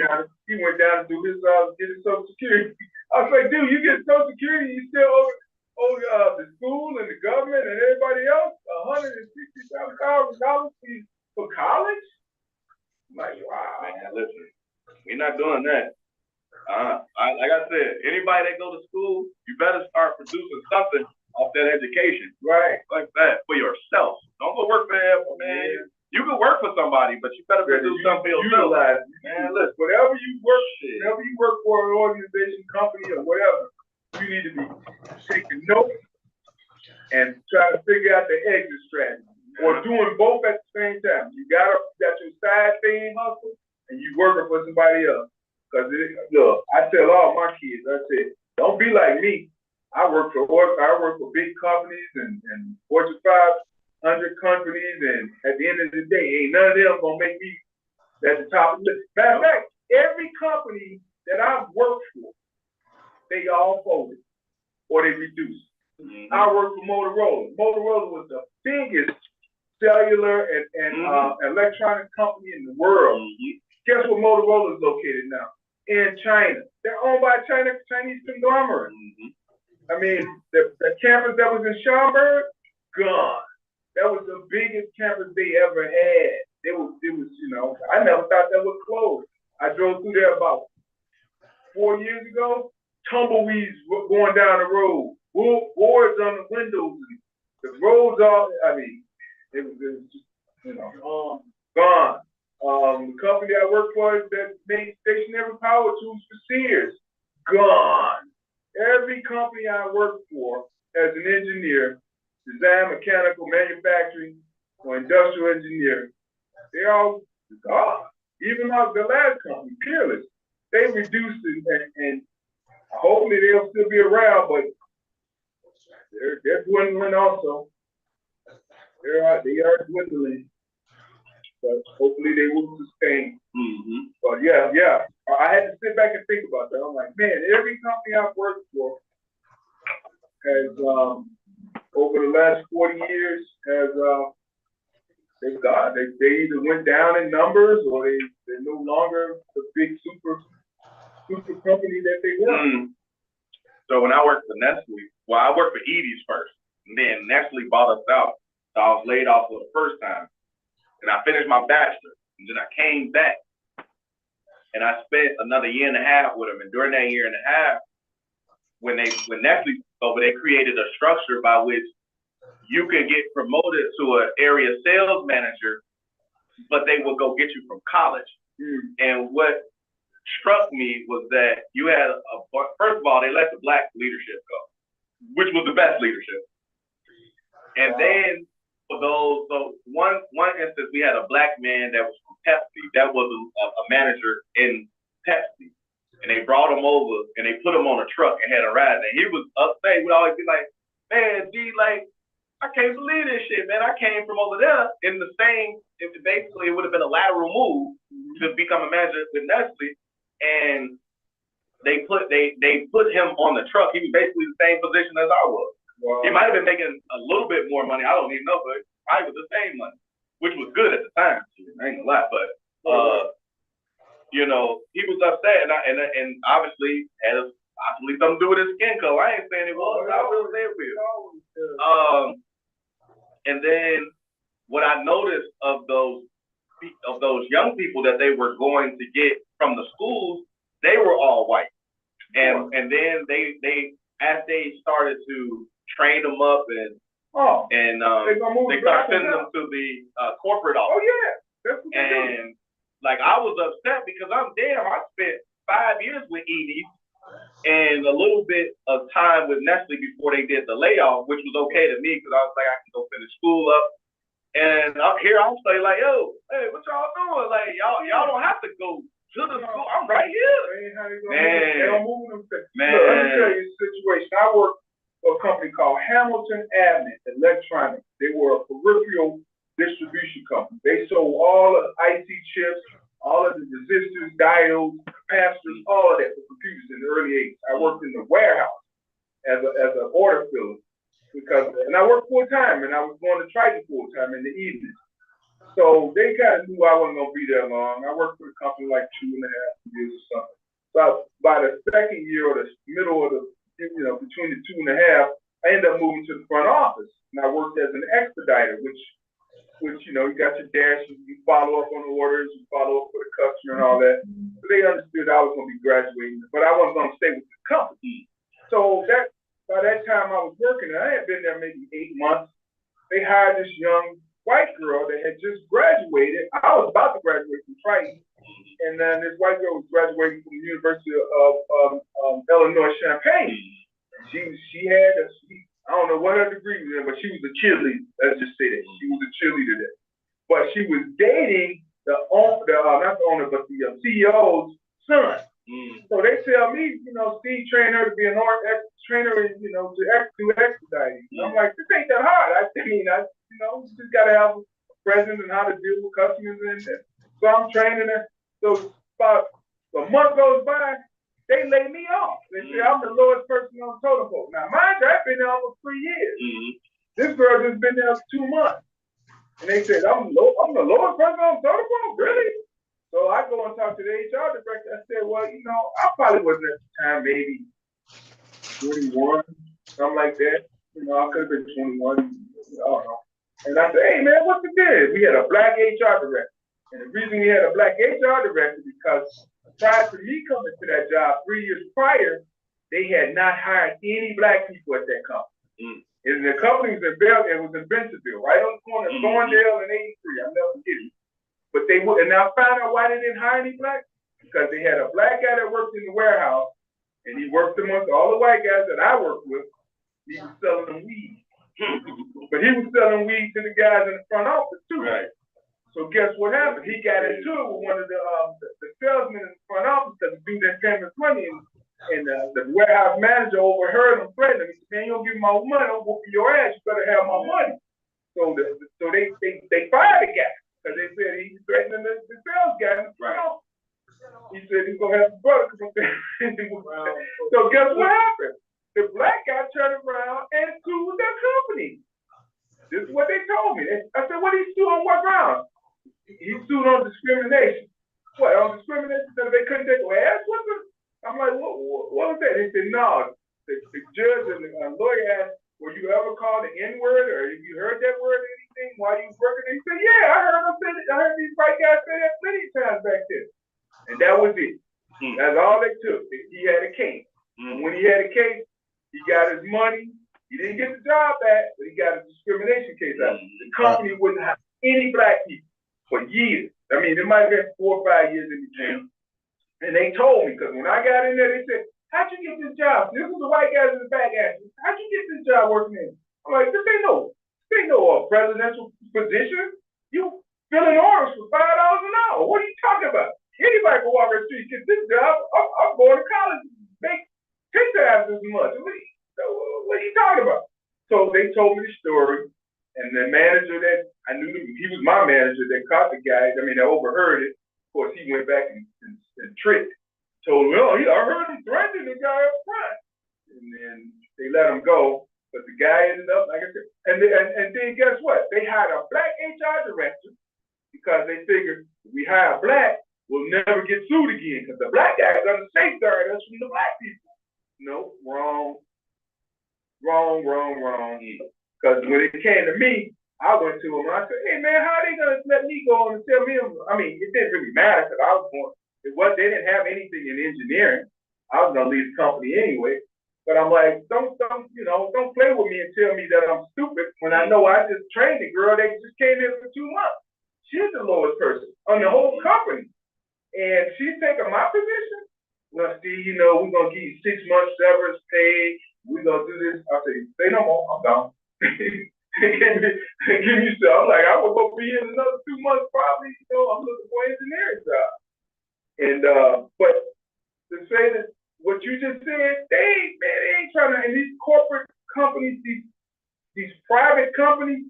down to do his get his Social Security. I was like, dude, you get Social Security, you still owe the school and the government and everybody else $160,000 for college? I'm like, wow. Man, listen, we're not doing that. Like I said, anybody that go to school, you better start producing something off that education. Right. Like that for yourself. Don't go work for them, man. You can work for somebody, but you better do something for yourself. Utilize it. Man, look, whatever you work for, an organization, company, or whatever, you need to be taking notes and trying to figure out the exit strategy, or doing both at the same time. You got your side thing hustle, and you working for somebody else. Cause look, I tell all my kids, I say, don't be like me. I work for big companies and Fortune 500 companies, and at the end of the day, ain't none of them gonna make me at the top of the list. Matter of fact, every company that I've worked for, they all folded or they reduced. Mm-hmm. I worked for Motorola. Motorola was the biggest cellular and electronic company in the world. Mm-hmm. Guess where Motorola is located now? In China. They're owned by a Chinese conglomerate. Mm-hmm. I mean, the campus that was in Schaumburg, gone. That was the biggest campus they ever had. It was, I never thought that would close. I drove through there about 4 years ago. Tumbleweeds going down the road, boards on the windows, the roads all. I mean, it was just, gone. The company I work for that made stationary power tools for Sears, gone. Every company I work for as an engineer, design, mechanical, manufacturing, or industrial engineer, they all gone. Even the last company, Peerless, they reduced it, and hopefully they'll still be around, but they're dwindling also. They are dwindling, but hopefully they will sustain. Mm-hmm. But yeah, I had to sit back and think about that. I'm like, man, every company I've worked for has, over the last 40 years, has they either went down in numbers or they're no longer the big super company that they were. Mm. So when I worked for Nestle, I worked for Edie's first, and then Nestle bought us out. So I was laid off for the first time, and I finished my bachelor's, and then I came back, and I spent another year and a half with them. And during that year and a half, when Nestle took over, they created a structure by which you could get promoted to an area sales manager, but they will go get you from college. Mm. And what struck me was that you had first of all, they let the black leadership go, which was the best leadership. And then for so one instance, we had a black man that was from Pepsi, that was a manager in Pepsi. And they brought him over and they put him on a truck and had a ride. And he was upset. He would always be like, man, D, like, I can't believe this shit, man. I came from over there in the same, basically it would have been a lateral move to become a manager with Nestle. And they put him on the truck. He was basically the same position as I was. Wow. He might have been making a little bit more money. I don't even know, but probably was the same money, which was good at the time. I ain't gonna lie, but he was upset, and obviously had possibly something to do with his skin color. I ain't saying it was. I will say it will. And then what I noticed of those young people that they were going to get from the schools, they were all white. And then they as they started to train them up they started sending them to the corporate office. Oh yeah. That's what and like I was upset because I spent 5 years with Edie and a little bit of time with Nestle before they did the layoff, which was okay to me because I was like, I can go finish school up. And up here, I'm saying like, yo, hey, what y'all doing? Like, y'all don't have to go to the school. I'm right here. They don't move them. Man. Look, let me tell you the situation. I worked for a company called Hamilton Abnett Electronics. They were a peripheral distribution company. They sold all of the IC chips, all of the resistors, diodes, capacitors, all of that for computers in the early 80s. I worked in the warehouse as an order filler and I worked full time, and I was going to Triton full time in the evening. So they kind of knew I wasn't going to be there long. I worked for the company like 2.5 years or something. So by the second year or the middle of between the 2.5, I ended up moving to the front office, and I worked as an expediter, which you got your dash, you follow up on the orders, you follow up with the customer and all that. So they understood I was going to be graduating, but I wasn't going to stay with the company. So by that time I was working, and I had been there maybe 8 months. They hired this young white girl that had just graduated. I was about to graduate from Triton, and then this white girl was graduating from the University of Illinois Champaign. She had I don't know what her degree was in, but she was a cheerleader. Let's just say that she was a cheerleader there. But she was dating not the owner, but the CEO's son. So they tell me, Steve trained her to be an art trainer, to do expediting. I'm like, this ain't that hard. You just gotta have a presence and how to deal with customers and so I'm training her. So about a month goes by, they lay me off. They say I'm the lowest person on the totem pole. Now, mind you, I've been there almost 3 years. This girl just been there 2 months. And they said, I'm the lowest person on the totem pole? Really? So I go and talk to the HR director. I said, well, I probably wasn't at the time, maybe 21, something like that. I could have been 21, I don't know. And I said, hey, man, what's the deal? We had a black HR director. And the reason we had a black HR director is because prior to me coming to that job 3 years prior, they had not hired any black people at that company. And the company was in Bentonville, right on the corner of Thorndale and 83. I'll never forget it. But they would, and I found out why they didn't hire any black, because they had a black guy that worked in the warehouse, and he worked amongst all the white guys that I worked with. He was selling them weed. But he was selling weed to the guys in the front office too. Right. So guess what happened? He got into it with one of the salesmen in the front office because the dude that came his money, and the warehouse manager overheard him threatening him. He said, man, you don't give me my money, I'm whooping your ass, you better have my money. So they fired the guy because they said he was threatening the sales guy in the front office. He said he's gonna have his brother come up there. So guess what happened? The black guy turned around and sued their company. This is what they told me. I said, what did he sue on what grounds? He sued on discrimination. What, on discrimination because they couldn't take away ass whooping? I'm like, what was that? He said, no. The judge and the lawyer asked, were you ever called the N-word, or have you heard that word or anything while you was working? And he said, yeah, I heard these white guys say that plenty of times back then. And that was it. That's all they took. He had a case. And when he had a case, he got his money. He didn't get the job back, but he got a discrimination case out. The company wouldn't have any black people for years. I mean, it might have been 4 or 5 years in between. And they told me, because when I got in there, they said, how'd you get this job? This was the white guys in the back asking, how'd you get this job working in? I'm like, this ain't no presidential position. You filling orders for $5 an hour. What are you talking about? Anybody can walk on the street, get this job. I'm going to college, make 10 times as much. What are you talking about? So they told me the story, and the manager that I knew, he was my manager that caught the guy. I mean, I overheard it. Of course, he went back and tricked. Told me, I heard him threatening the guy up front. And then they let him go. But the guy ended up, like I said, and then guess what? They hired a black HR director because they figured if we hire black, we'll never get sued again because the black guy is going to safeguard us from the black people. No, wrong. Because when it came to me, I went to him and I said, hey man, how are they going to let me go on and tell me? I mean, it didn't really matter because they didn't have anything in engineering. I was going to leave the company anyway. But I'm like, don't play with me and tell me that I'm stupid when I know I just trained the girl that just came in for 2 months. She's the lowest person on the whole company. And she's taking my position. Well, Steve, we're going to give you 6 months severance pay. We're going to do this. I say, say no more. I'm gone. Give me stuff. I'm like, I will go be in another 2 months probably. I'm looking for an engineering job. And, but to say that what you just said, they ain't trying to, and these corporate companies, these private companies,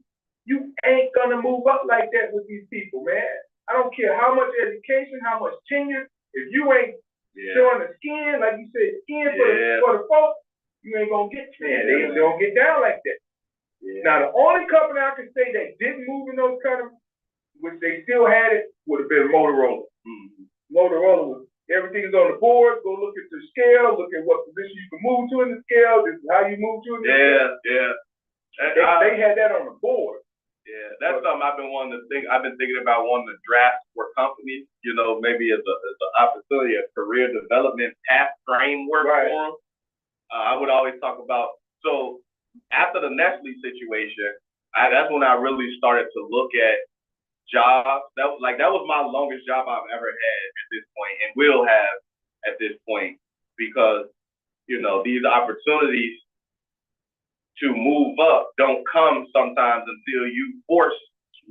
you ain't going to move up like that with these people, man. I don't care how much education, how much tenure, if you ain't showing the skin, like you said, skin for the folks, you ain't gonna get they don't get down like that. Now the only company I can say that didn't move in those kind of, which they still had it, would have been Motorola. Motorola was everything is on the board. Go look at the scale, look at what position you can move to in the scale. This is how you move to in the scale. They had that on the board. Yeah, that's something I've been thinking about wanting to draft for companies, maybe as an opportunity, a career development path framework for them. I would always talk about, so after the Nestle situation, that's when I really started to look at jobs. That was my longest job I've ever had at this point, and will have at this point, because these opportunities to move up don't come sometimes until you force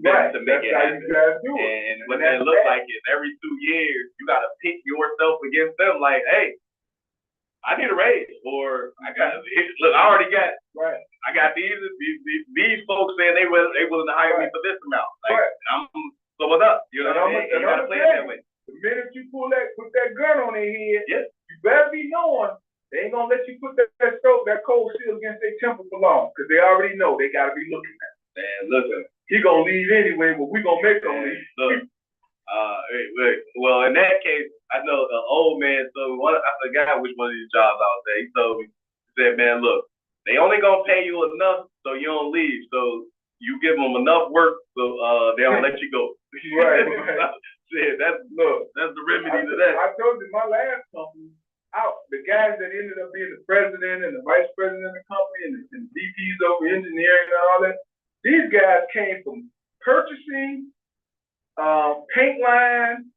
them to make it happen. And what that look like is every 2 years you gotta pick yourself against them. Like, hey, I need a raise, or I already got. Right. I got these folks saying they willing to hire me for this amount. Like, so what's up? You know what I mean? You gotta play it that way. The minute you put that gun on their head, yes, you better be knowing they ain't gonna let you put that cold steel against their temple for long, because they already know they gotta be looking at it. Man, listen, he gonna leave anyway, but we gonna make him leave. Look, well, in that case, I know the old man told me, I forgot which one of these jobs I was at. He told me, he said, man, look, they only gonna pay you enough so you don't leave. So you give them enough work so they don't let you go. Right. Shit, that's the remedy to that. I told you my last company, the guys that ended up being the president and the vice president of the company and VPs over engineering and all that, these guys came from purchasing, paint line,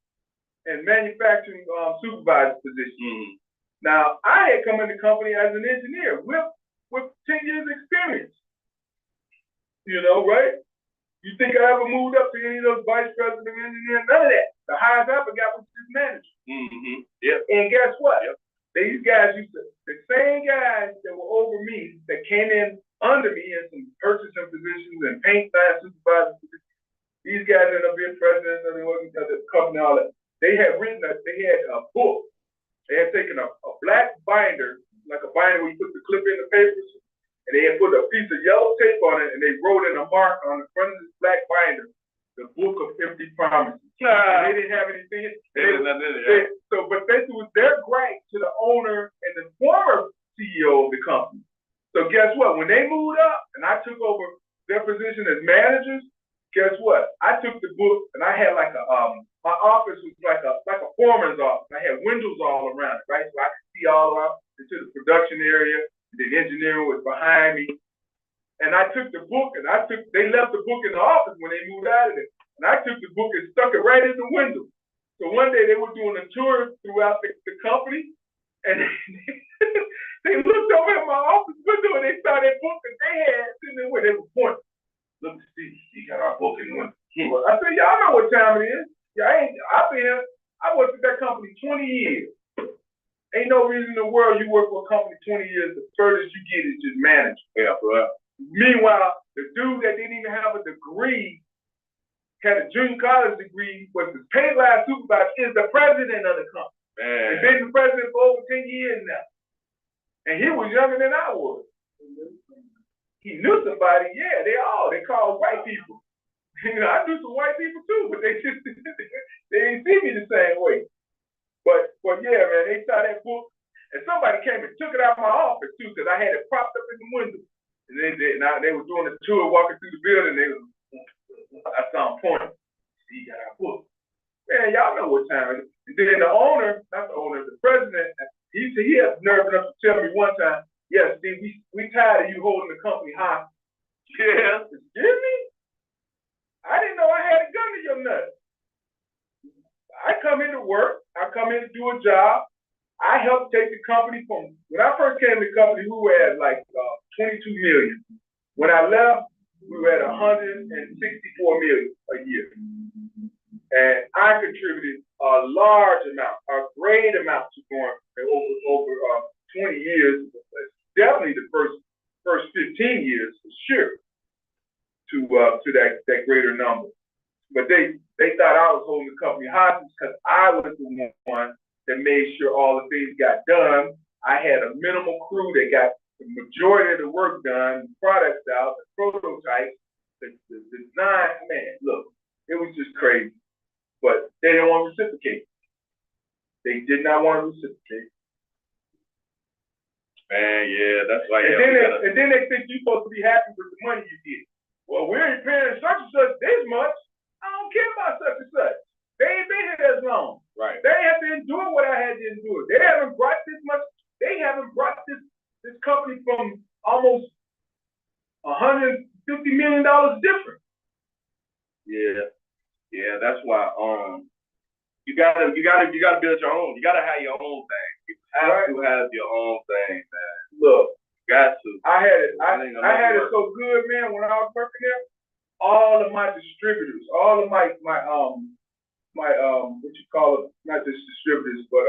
and manufacturing supervisor positions. Mm-hmm. Now, I had come in the company as an engineer with 10 years experience. Right? You think I ever moved up to any of those vice president engineers? None of that. The highest I ever got was just manager. Mm-hmm. Yep. And guess what? Yep. These guys the same guys that were over me, that came in under me in some purchasing positions and paint line supervisor positions, these guys ended up being presidents of the company and all that. They had a book. They had taken a black binder, like a binder where you put the clip in the papers, and they had put a piece of yellow tape on it, and they wrote in a mark on the front of this black binder, the Book of Empty Promises. They didn't have anything. But this was their gripe to the owner and the former CEO of the company. So guess what? When they moved up and I took over their position as managers, guess what? I took the book and I had like my office was like a foreman's office. I had windows all around it, right? So I could see all out into the production area. The engineering was behind me. And I took the book and they left the book in the office when they moved out of it. And I took the book and stuck it right in the window. So one day they were doing a tour throughout the company, and they looked over at my office window and they saw that book that they had sitting there where they were pointing. Look, Steve, he got our book in the window. I said, y'all know what time it is. I worked at that company 20 years. Ain't no reason in the world you work for a company 20 years, the furthest you get is just manager. Yeah, bro. Meanwhile, the dude that didn't even have a degree, had a junior college degree, was the paint line supervisor, is the president of the company. Man. And been the president for over 10 years now. And he was younger than I was. He knew somebody, yeah, they called white people. I knew some white people too, but they didn't see me the same way. But yeah, man, they saw that book, and somebody came and took it out of my office too, because I had it propped up in the window. And they were doing a tour, walking through the building. I saw him pointing. He got our book. Man, y'all know what time it is. And then the president, he had nerve enough to tell me one time, yes, Steve, we tired of you holding the company hostage. Yeah. Excuse me? I didn't know I had a gun to your nuts. I come in to work. I come in to do a job. I helped take the company from, when I first came to the company, we were at like 22 million. When I left, we were at 164 million a year. And I contributed a large amount, a great amount to going over 20 years, definitely the first 15 years for sure, to that greater number. But they thought I was holding the company hostage because I was the one that made sure all the things got done. I had a minimal crew that got the majority of the work done, the products out, the prototypes, the design. Man, look, it was just crazy. But they didn't want to reciprocate. They did not want to reciprocate. Man, yeah, that's why. And then they think you're supposed to be happy with the money you get. Well, we ain't paying such and such this much. I don't care about such and such. They ain't been here as long. Right. They have to endure what I had to endure. They haven't brought this much. They haven't brought this company from almost 100 $50 million different. Yeah, that's why you gotta build your own. You gotta have your own thing. You have to have your own thing, man. Look, Got to. I had it so good, man, when I was working there. All of my distributors, all of my what you call it, not just distributors, but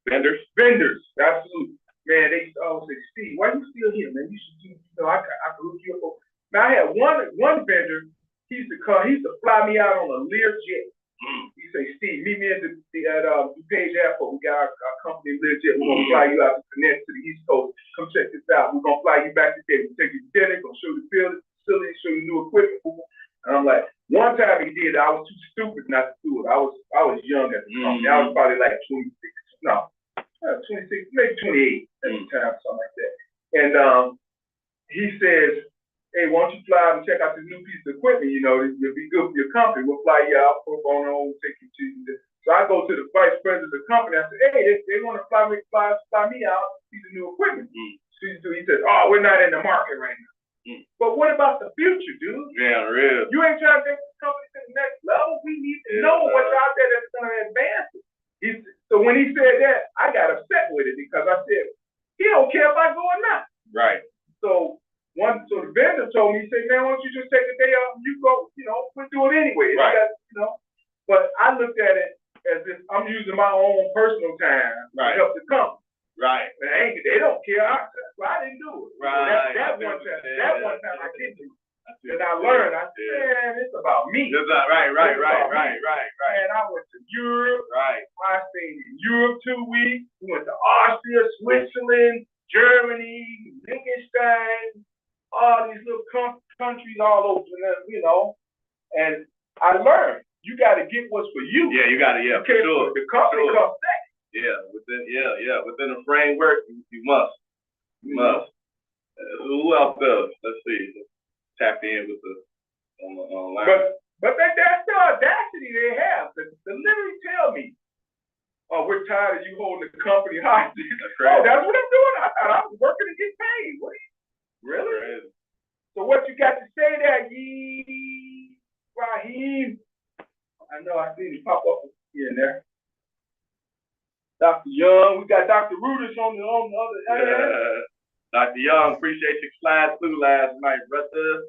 vendors, absolutely. Man, they used to always say, Steve, why you still here, man? You should do, I could hook you up. Now I had one vendor, he used to fly me out on a Learjet. He say, Steve, meet me at DuPage Airport. We got our company Learjet. We're gonna fly you out to connect to the East Coast. Come check this out. We're gonna fly you back today. We'll take you to dinner, gonna show you the facility, show you new equipment. And I'm like, one time he did, I was too stupid not to do it. I was young at the company. I was probably like 26, 26, maybe 28 at the time, something like that. And he says, hey, why don't you fly out and check out this new piece of equipment? It'll be good for your company. We'll fly you out, put on home, take you to. So I go to the vice president of the company. I said, hey, they want to fly me out, see the new equipment. He said, oh, we're not in the market right now. But what about the future, dude? Yeah, real. You ain't trying to take the company to the next level. We need to know what's out there that's going to advance it. So when he said that, I got upset with it because I said, he don't care if I go or not. Right. So the vendor told me, he said, man, why don't you just take the day off and you go, we'll do it anyway. Right. But I looked at it as if I'm using my own personal time to help the company. Right. And they don't care. So I didn't do it. Right. That one time I didn't do it. And I learned, I said, man, it's about me. Right. And I went to Europe. Right. I stayed in Europe 2 weeks. We went to Austria, Switzerland, Germany, Liechtenstein, all these little countries all over, and I learned you got to get what's for you. Yeah, you got to, for sure. The company comes second. Within the framework, you must. Who else does? Let's see. Tap in with the online. But that's the audacity they have to literally tell me, oh, we're tired of you holding the company hostage. That's crazy. Oh, that's what I'm doing. I thought I was working to get paid. What? Really? Crazy. So what you got to say there, Raheem? I know I seen him pop up here and there. Dr. Young, we got Dr. Rudish on the other end. Dr. Young, appreciate your slide through last night, brother.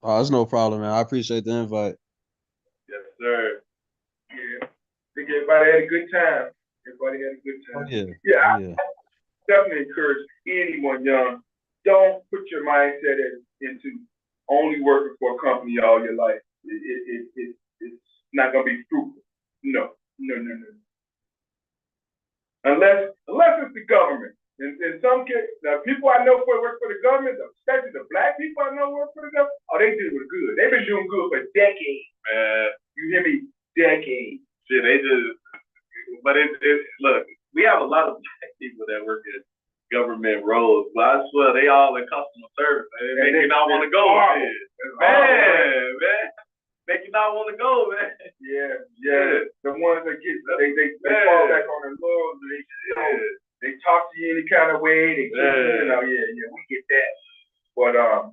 Oh, it's no problem, man. I appreciate the invite. Yes, sir. Yeah. I think everybody had a good time. Oh, yeah. I definitely encourage anyone young, don't put your mindset into only working for a company all your life. It's not going to be fruitful. No. Unless it's the government. In some cases, now people I know work for the government, especially the black people I know work for the government, they do it good. They've been doing good for decades. You hear me? Decades. Shit, they just, but look, we have a lot of black people that work in government roles, but I swear they all in customer service. They make you not want to go. Man. Make you not want to go, man. Yeah. The ones that they fall back on their laurels. They talk to you any kind of way. They we get that. But I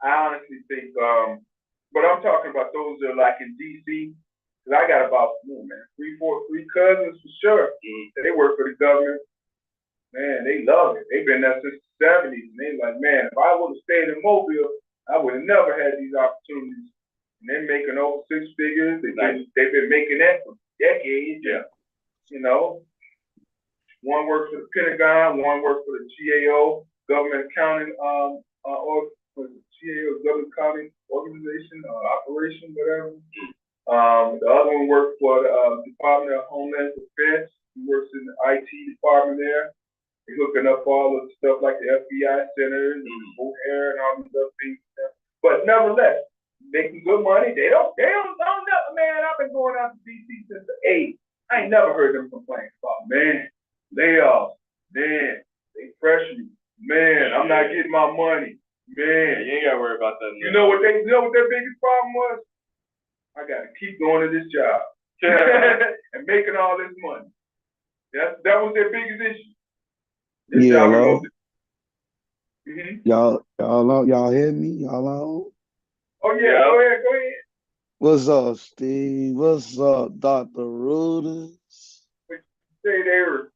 honestly think, but I'm talking about those that are like in DC. Cause I got about three cousins for sure. They work for the government. Man, they love it. They've been there since the 70s, and they like, man, if I would have stayed in Mobile, I would have never had these opportunities. And they're making over 6 figures. They've been making that for decades. Yeah. One works for the Pentagon, one works for the GAO, Government Accounting, or GAO, Government Accounting Organization, Operation, whatever. The other one works for the Department of Homeland Defense. He works in the IT department there. He's hooking up all of the stuff like the FBI centers and O'Hare and all these other things. But nevertheless, making good money. They don't know, man. I've been going out to DC since the 80s. I ain't never heard them complain about, man, layoffs, man, they pressure you, man, I'm not getting my money, man. You ain't gotta worry about that. You know what their biggest problem was? I gotta keep going to this job and making all this money. That was their biggest issue. Hello. Mhm. Y'all hear me? Y'all on? Oh yeah, Yeah. go ahead. What's up, Steve? What's up, Dr. Ruders? Say there.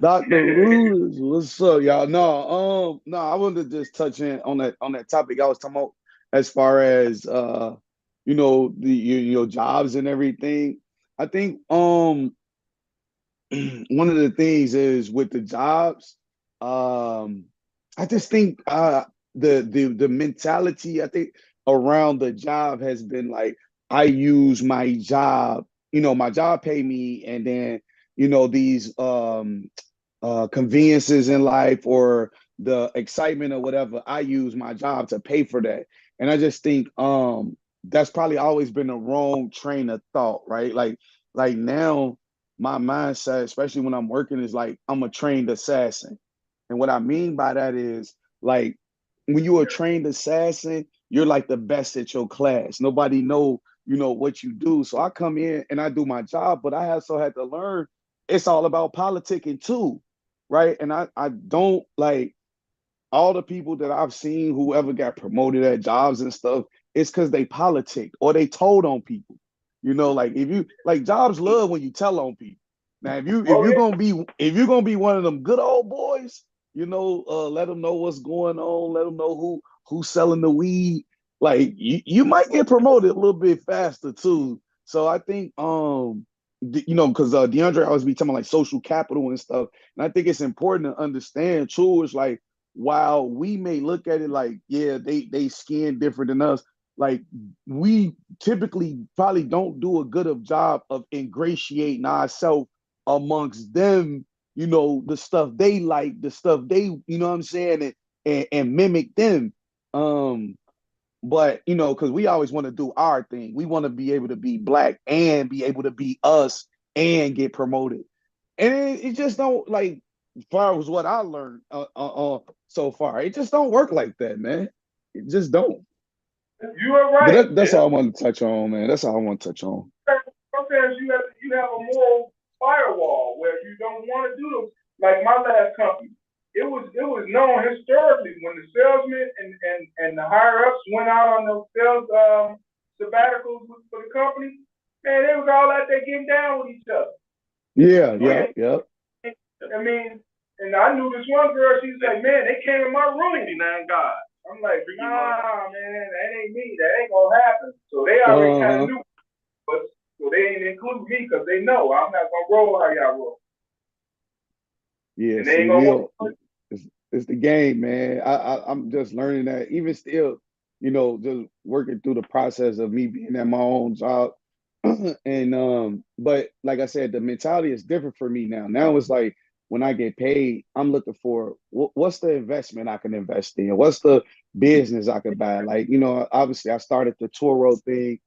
Dr. Ruders, what's up, y'all? No, I wanted to just touch in on that topic I was talking about as far as the your jobs and everything. I think one of the things is with the jobs, um, I just think the mentality I think around the job has been like I use my job, my job pay me, and then these conveniences in life or the excitement or whatever, I use my job to pay for that. And I just think that's probably always been a wrong train of thought, right? Like now my mindset, especially when I'm working, is like I'm a trained assassin. And what I mean by that is like when you're a trained assassin, you're like the best at your class. Nobody know, what you do. So I come in and I do my job, but I also had to learn it's all about politicking too, right? And I don't like all the people that I've seen whoever got promoted at jobs and stuff, it's because they politic or they told on people. Like if you like jobs love when you tell on people. Now if Oh you're yeah. gonna be one of them good old boys, let them know what's going on, let them know who's selling the weed. Like you might get promoted a little bit faster too. So I think because DeAndre always be talking about like social capital and stuff. And I think it's important to understand too, is like while we may look at it like, yeah, they skin different than us, like we typically probably don't do a good of job of ingratiating ourselves amongst them, the stuff they like, the stuff they, what I'm saying, and mimic them. But because we always want to do our thing. We want to be able to be black and be able to be us and get promoted. And it just don't like as far as what I learned so far. It just don't work like that, man. It just don't. You are But right. that's all I want to touch on, man. That's all I want to touch on. Sometimes you have a moral firewall where you don't want to do them. Like my last company, it was known historically when the salesmen and the higher ups went out on those sales sabbaticals for the company. Man, they was all out there getting down with each other. Yeah, Oh yeah. yeah. I mean, and I knew this one girl. She was like, "Man, they came in my room." 59 God. I'm like, "Nah, man, that ain't me. That ain't gonna happen." So they already kind Uh-huh. of knew, but so they ain't include me because they know I'm not gonna roll how y'all roll, Yeah, and they see, ain't gonna we work. don't it's the game, man. I'm just learning that even still, just working through the process of me being at my own job. And but like I said, the mentality is different for me now. Now it's like when I get paid, I'm looking for what's the investment I can invest in? What's the business I could buy? Like, obviously I started the Toro thing.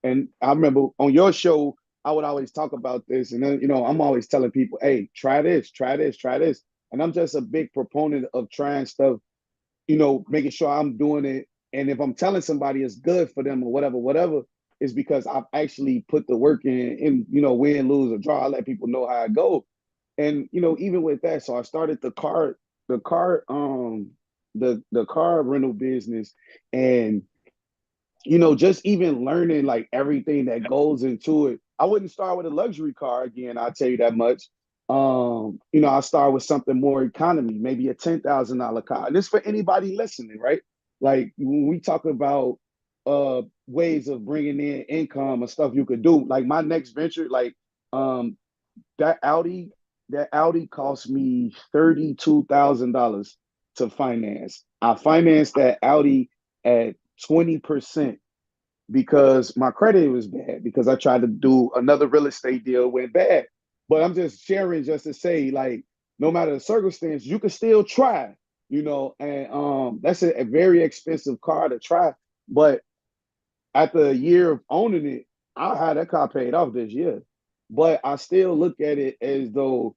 And I remember on your show, I would always talk about this. And then, I'm always telling people, hey, try this, try this, try this. And I'm just a big proponent of trying stuff, making sure I'm doing it. And if I'm telling somebody it's good for them or whatever, is because I've actually put the work in, and, win, lose, or draw. I let people know how I go. And, even with that, so I started the car rental business. And, just even learning like everything that goes into it. I wouldn't start with a luxury car again, I'll tell you that much. I'll start with something more economy, maybe a $10,000 car. And this for anybody listening, right? Like when we talk about ways of bringing in income and stuff you could do, like my next venture, like um that Audi, that Audi cost me $32,000 to finance. I financed that Audi at 20% because my credit was bad, because I tried to do another real estate deal, went bad. But I'm just sharing just to say, like, no matter the circumstance, you can still try, and that's a very expensive car to try. But after a year of owning it, I had that car paid off this year. But I still look at it as though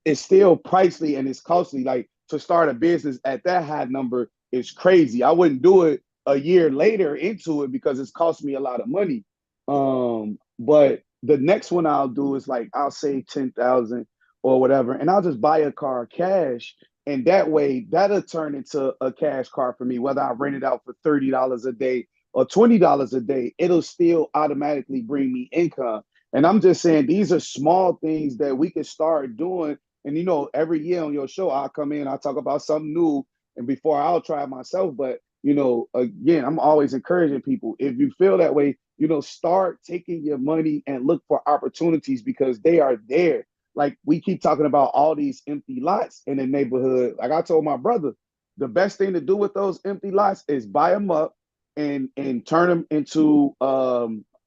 it's still pricey and it's costly. Like to start a business at that high number is crazy. I wouldn't do it a year later into it because it's cost me a lot of money. But the next one I'll do is like I'll save 10,000 or whatever, and I'll just buy a car cash And that way, that'll turn into a cash car for me, whether I rent it out for $30 a day or $20 a day, it'll still automatically bring me income. And I'm just saying these are small things that we can start doing. And every year on your show, I'll come in, I'll talk about something new, and before I'll try it myself. But again, I'm always encouraging people. If you feel that way, start taking your money and look for opportunities because they are there. Like we keep talking about all these empty lots in the neighborhood. Like I told my brother, the best thing to do with those empty lots is buy them up and turn them into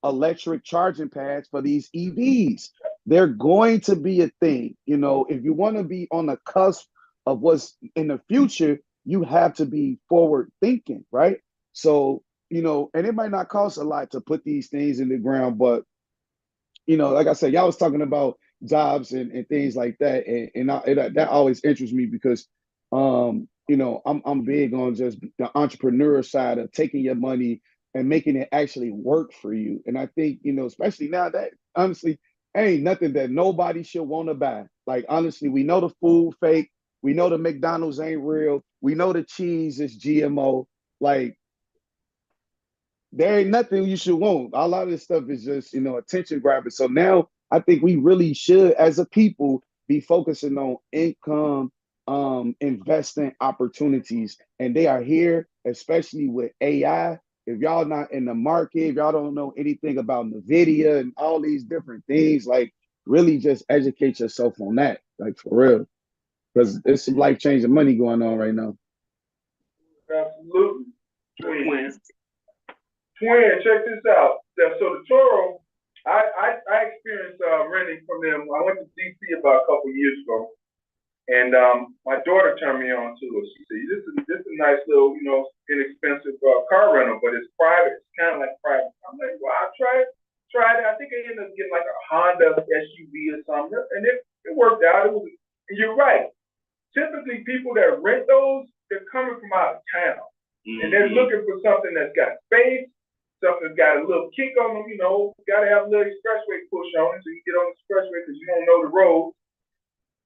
electric charging pads for these EVs. They're going to be a thing. If you want to be on the cusp of what's in the future, you have to be forward thinking, right? So, and it might not cost a lot to put these things in the ground, but like I said, y'all was talking about jobs and things like that, that always interests me because, I'm big on just the entrepreneur side of taking your money and making it actually work for you. And I think, especially now that honestly, ain't nothing that nobody should want to buy. Like honestly, we know the food fake, we know the McDonald's ain't real, we know the cheese is GMO. Like there ain't nothing you should want. A lot of this stuff is just, attention grabbing. So now I think we really should, as a people, be focusing on income, investing opportunities. And they are here, especially with AI. If y'all not in the market, if y'all don't know anything about NVIDIA and all these different things, like really just educate yourself on that, like for real. Because there's some life-changing money going on right now. Absolutely. Twin, check this out. So the Toro, I experienced renting from them. I went to DC about a couple years ago, and my daughter turned me on to it. She said, "This is a nice little, inexpensive car rental, but it's private. It's kind of like private." I'm like, "Well, I'll try it." I think I ended up getting like a Honda SUV or something, and it worked out. And you're right. Typically, people that rent those, they're coming from out of town, and they're looking for something that's got space. Something's got a little kick on them, got to have a little expressway push on it so you get on the expressway because you don't know the road.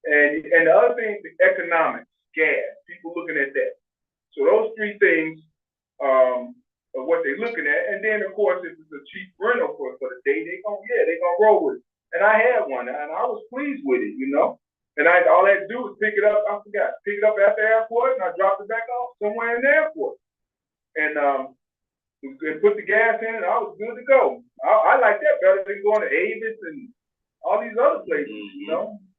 And the other thing, the economics, gas, people looking at that. So those three things are what they're looking at. And then, of course, if it's a cheap rental for the day, they're going to roll with it. And I had one, and I was pleased with it, And all I had to do was pick it up, pick it up at the airport, and I dropped it back off somewhere in the airport. And put the gas in, and I was good to go. I like that better than going to Avis and all these other places,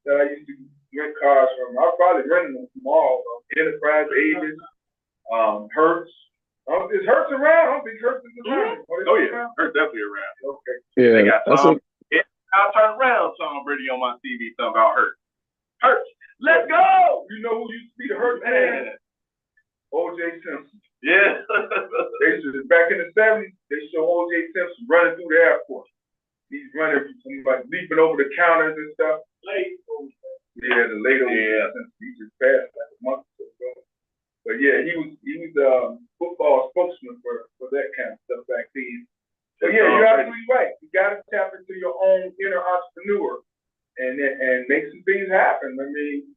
that I used to rent cars from. I was probably renting them from all Enterprise, Avis, Hertz. Is Hertz around? I don't think Hertz is around. Oh yeah, Hertz definitely around. Okay. Yeah, they got some. I'll turn around, Tom Brady on my TV talking about Hertz. Hertz, let's go! You know who used to be the Hertz man? O.J. Simpson. Yeah. Back in the 70s, they show O.J. Simpson running through the airport. He's running, like leaping over the counters and stuff. Yeah, the late O.J. Simpson. He just passed like a month or so ago. But yeah, he was football spokesman for that kind of stuff back then. But yeah, you're absolutely right. You got to tap into your own inner entrepreneur and make some things happen. I mean,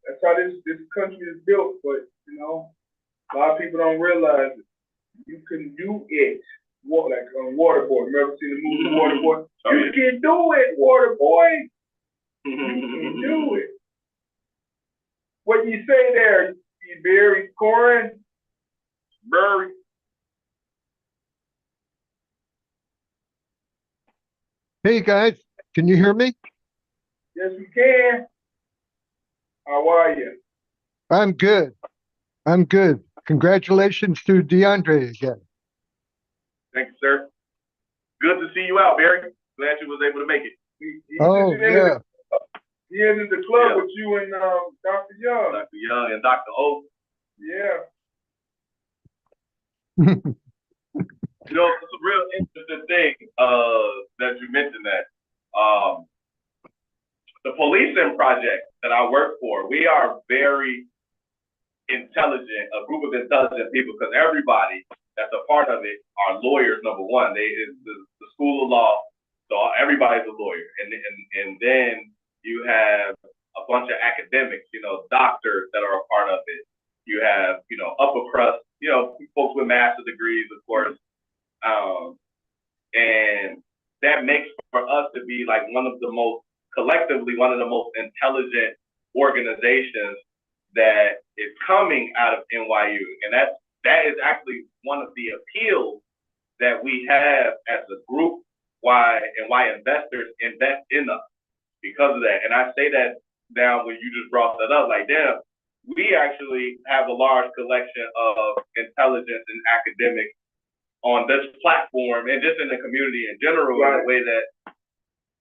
that's how this country is built. But a lot of people don't realize it. You can do it. Like on Waterboy. Remember seeing the movie Waterboy? You can do it, Waterboy. You can do it. What you say there, Barry Corin? Barry. Hey guys, can you hear me? Yes, we can. How are you? I'm good. Congratulations to DeAndre again. Thank you, sir. Good to see you out, Barry. Glad you was able to make it. Yeah. He entered the club with you and Dr. Young. Dr. Young and Dr. O. Yeah. It's a real interesting thing that you mentioned that. The policing project that I work for, we are very intelligent, a group of intelligent people, because everybody that's a part of it are lawyers, number one. It's the school of law, so everybody's a lawyer. And then you have a bunch of academics, doctors that are a part of it. You have, upper crust, folks with master's degrees, of course. And that makes for us to be like collectively one of the most intelligent organizations that is coming out of NYU. And that is actually one of the appeals that we have as a group, why investors invest in us because of that. And I say that now when you just brought that up, like, damn, we actually have a large collection of intelligence and academics on this platform and just in the community in general, in a way that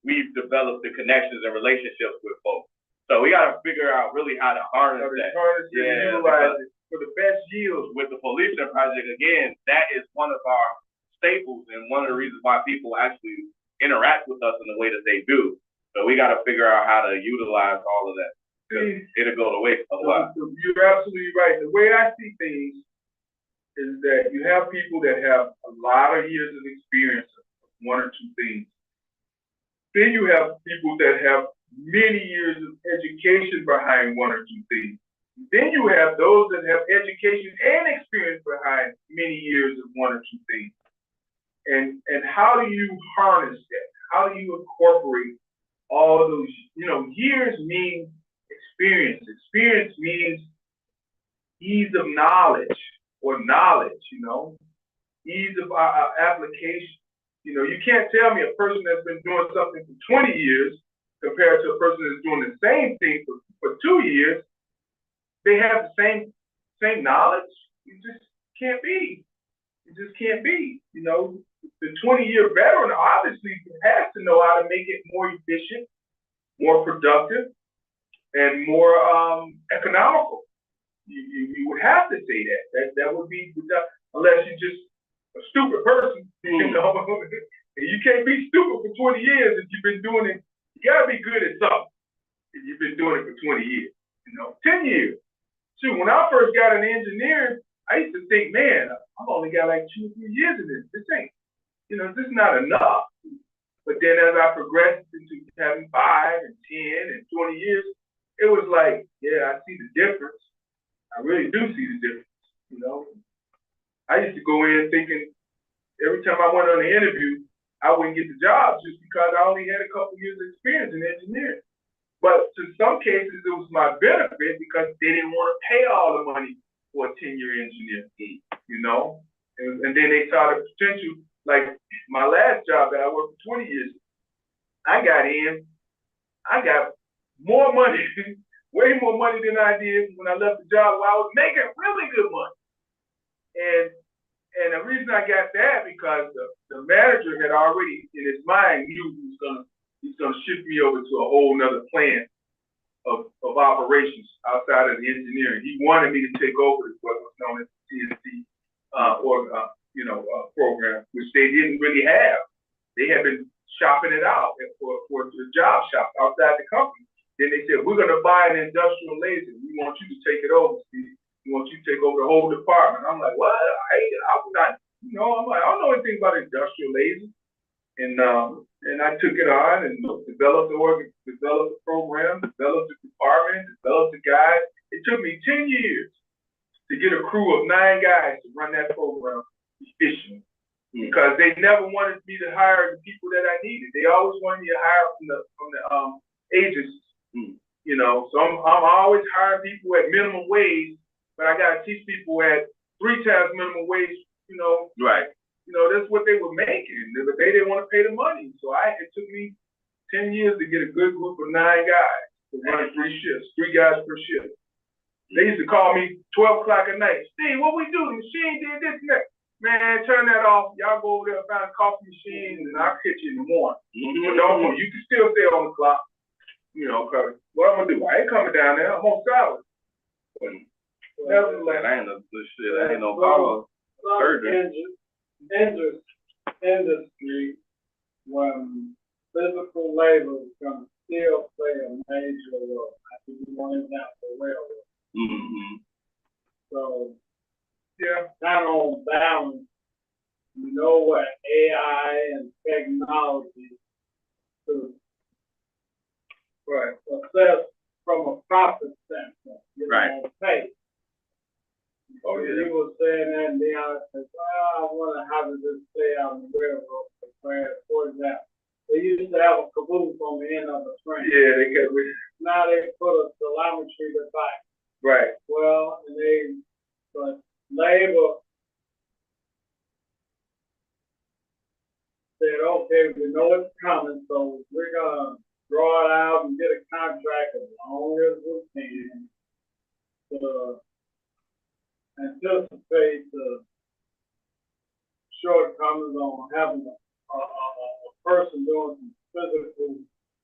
we've developed the connections and relationships with folks. So we got to figure out really how to harness that. Utilize it for the best yields. With the Policing Project, again, that is one of our staples and one of the reasons why people actually interact with us in the way that they do. So we got to figure out how to utilize all of that. It'll go to waste a lot. You're absolutely right. The way I see things is that you have people that have a lot of years of experience of one or two things. Then you have people that have many years of education behind one or two things. Then you have those that have education and experience behind many years of one or two things. And how do you harness that? How do you incorporate all those, years means experience. Experience means ease of knowledge or knowledge, ease of application. You can't tell me a person that's been doing something for 20 years compared to a person that's doing the same thing for 2 years, they have the same knowledge. It just can't be. It just can't be. The 20-year veteran obviously has to know how to make it more efficient, more productive, and more economical. You would have to say that. That would be, unless you're just a stupid person, And you can't be stupid for 20 years if you've been doing it. You gotta be good at something if you've been doing it for 20 years, 10 years. Shoot, when I first got an engineer, I used to think, man, I've only got like 2 or 3 years in this. This ain't, this is not enough. But then as I progressed into having 5 and 10 and 20 years, it was like, yeah, I see the difference. I really do see the difference, I used to go in thinking every time I went on an interview, I wouldn't get the job just because I only had a couple years of experience in engineering. But in some cases, it was my benefit because they didn't want to pay all the money for a 10-year engineer, And then they saw the potential, like my last job that I worked for 20 years, I got more money, way more money than I did when I left the job where I was making really good money. And the reason I got that because the manager had already in his mind knew he's gonna shift me over to a whole nother plan of operations outside of the engineering. He wanted me to take over what was known as the TNC program, which they didn't really have. They had been shopping it out for the job shop outside the company. Then they said, we're gonna buy an industrial laser. We want you to take it over, Steve. We want you to take over the whole department. I'm like, what? I'm like, I don't know anything about industrial lasers. And I took it on and developed the program, developed the department, developed the guys. It took me 10 years to get a crew of 9 guys to run that program efficiently. Because they never wanted me to hire the people that I needed. They always wanted me to hire from the agencies. So I'm always hiring people at minimum wage, but I gotta teach people at 3 times minimum wage, Right. That's what they were making, but they didn't want to pay the money. So it took me 10 years to get a good group of 9 guys to run 3 shifts, 3 guys per shift. They used to call me 12 o'clock at night. Steve, what we do? The machine did this and that. Man, turn that off. Y'all go over there and find a coffee machine, and I'll catch you in the morning. But don't, you can still stay on the clock. Cause what I'm gonna do? I ain't coming down there. I'm on salary. Nevertheless, I ain't no power. Industry, when physical labor is going to still play a major role. I think we want it now for railroad. Mm-hmm. So, kind of on balance, what AI and technology to assess from a profit standpoint, you Right. know, pay. Oh, yeah. He was saying that, and then I said, well, I wonder how does this stay on the railroad? For example, they used to have a caboose on the end of the train. Yeah, they kept it. Now they put a telemetry device. Right. Well, but labor said, okay, we know it's coming, so we're gonna draw it out and get a contract as long as we can to anticipate the shortcomings on having a person doing some physical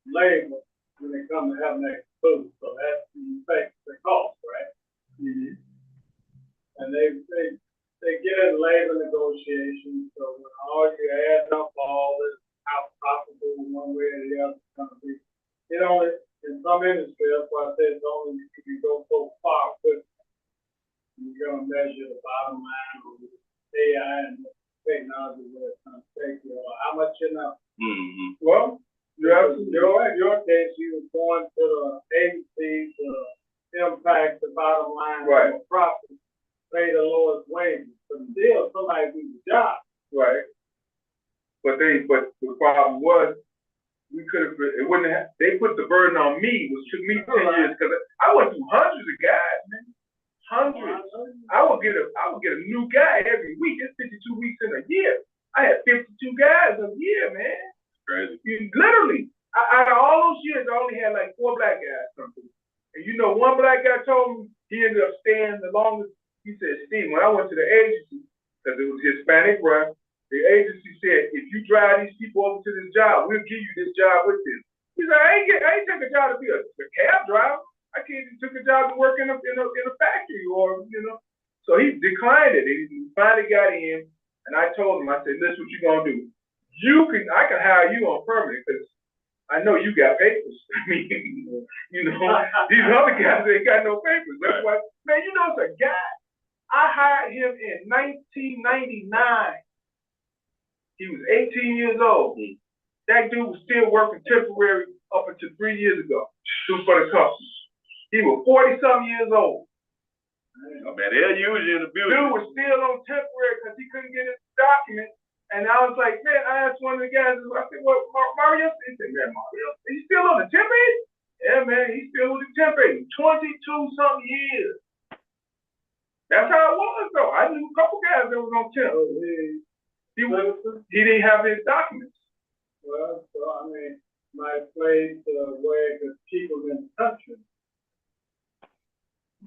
labor when it comes to having that food. So that affects the cost, right? Mm-hmm. And they get in labor negotiations, so when all you add up all this, how profitable one way or the other is gonna be. It only, in some industry, that's why I said it's only, you can go so far quickly. You're gonna measure the bottom line of AI and technology where it's gonna take you, or how much you know. Mm-hmm. Well, your case, you was going to the agency to impact the bottom line Right. of profit, pay the lowest wages, but still somebody do the job. Right. But the problem was, we could have, it wouldn't have, they put the burden on me, which took me 10 years, because I went through hundreds of guys, man. Hundreds. I would get a new guy every week. It's 52 weeks in a year. I had 52 guys a year, man. Crazy. Literally. Out of all those years, I only had like 4 black guys come through. And you know, one black guy told me he ended up staying the longest. He said, Steve, when I went to the agency, because it was Hispanic run, the agency said, if you drive these people over to this job, we'll give you this job with this. He said, I ain't take a job to be a cab driver. I can't took a job to work in a factory or, you know. So he declined it. He finally got in, and I told him, I said, listen, what you gonna do? I can hire you on permanent because I know you got papers. I mean, you know, these other guys ain't got no papers. That's why, man, you know, it's a guy. I hired him in 1999. He was 18 years old. That dude was still working temporary up until 3 years ago. It was for the company. He was 40-something years old. Oh, man, they'll use you in the building. Dude was still on temporary because he couldn't get his document. And I was like, man, I asked one of the guys, I said, well, Mario? He said, man, Mario, he's still on the temp aid? Yeah, man, he's still with the temp aid. 22-something years. That's how it was, though. I knew a couple guys that was on temp. He didn't have his documents. Well, so I mean, my place where the people in the country.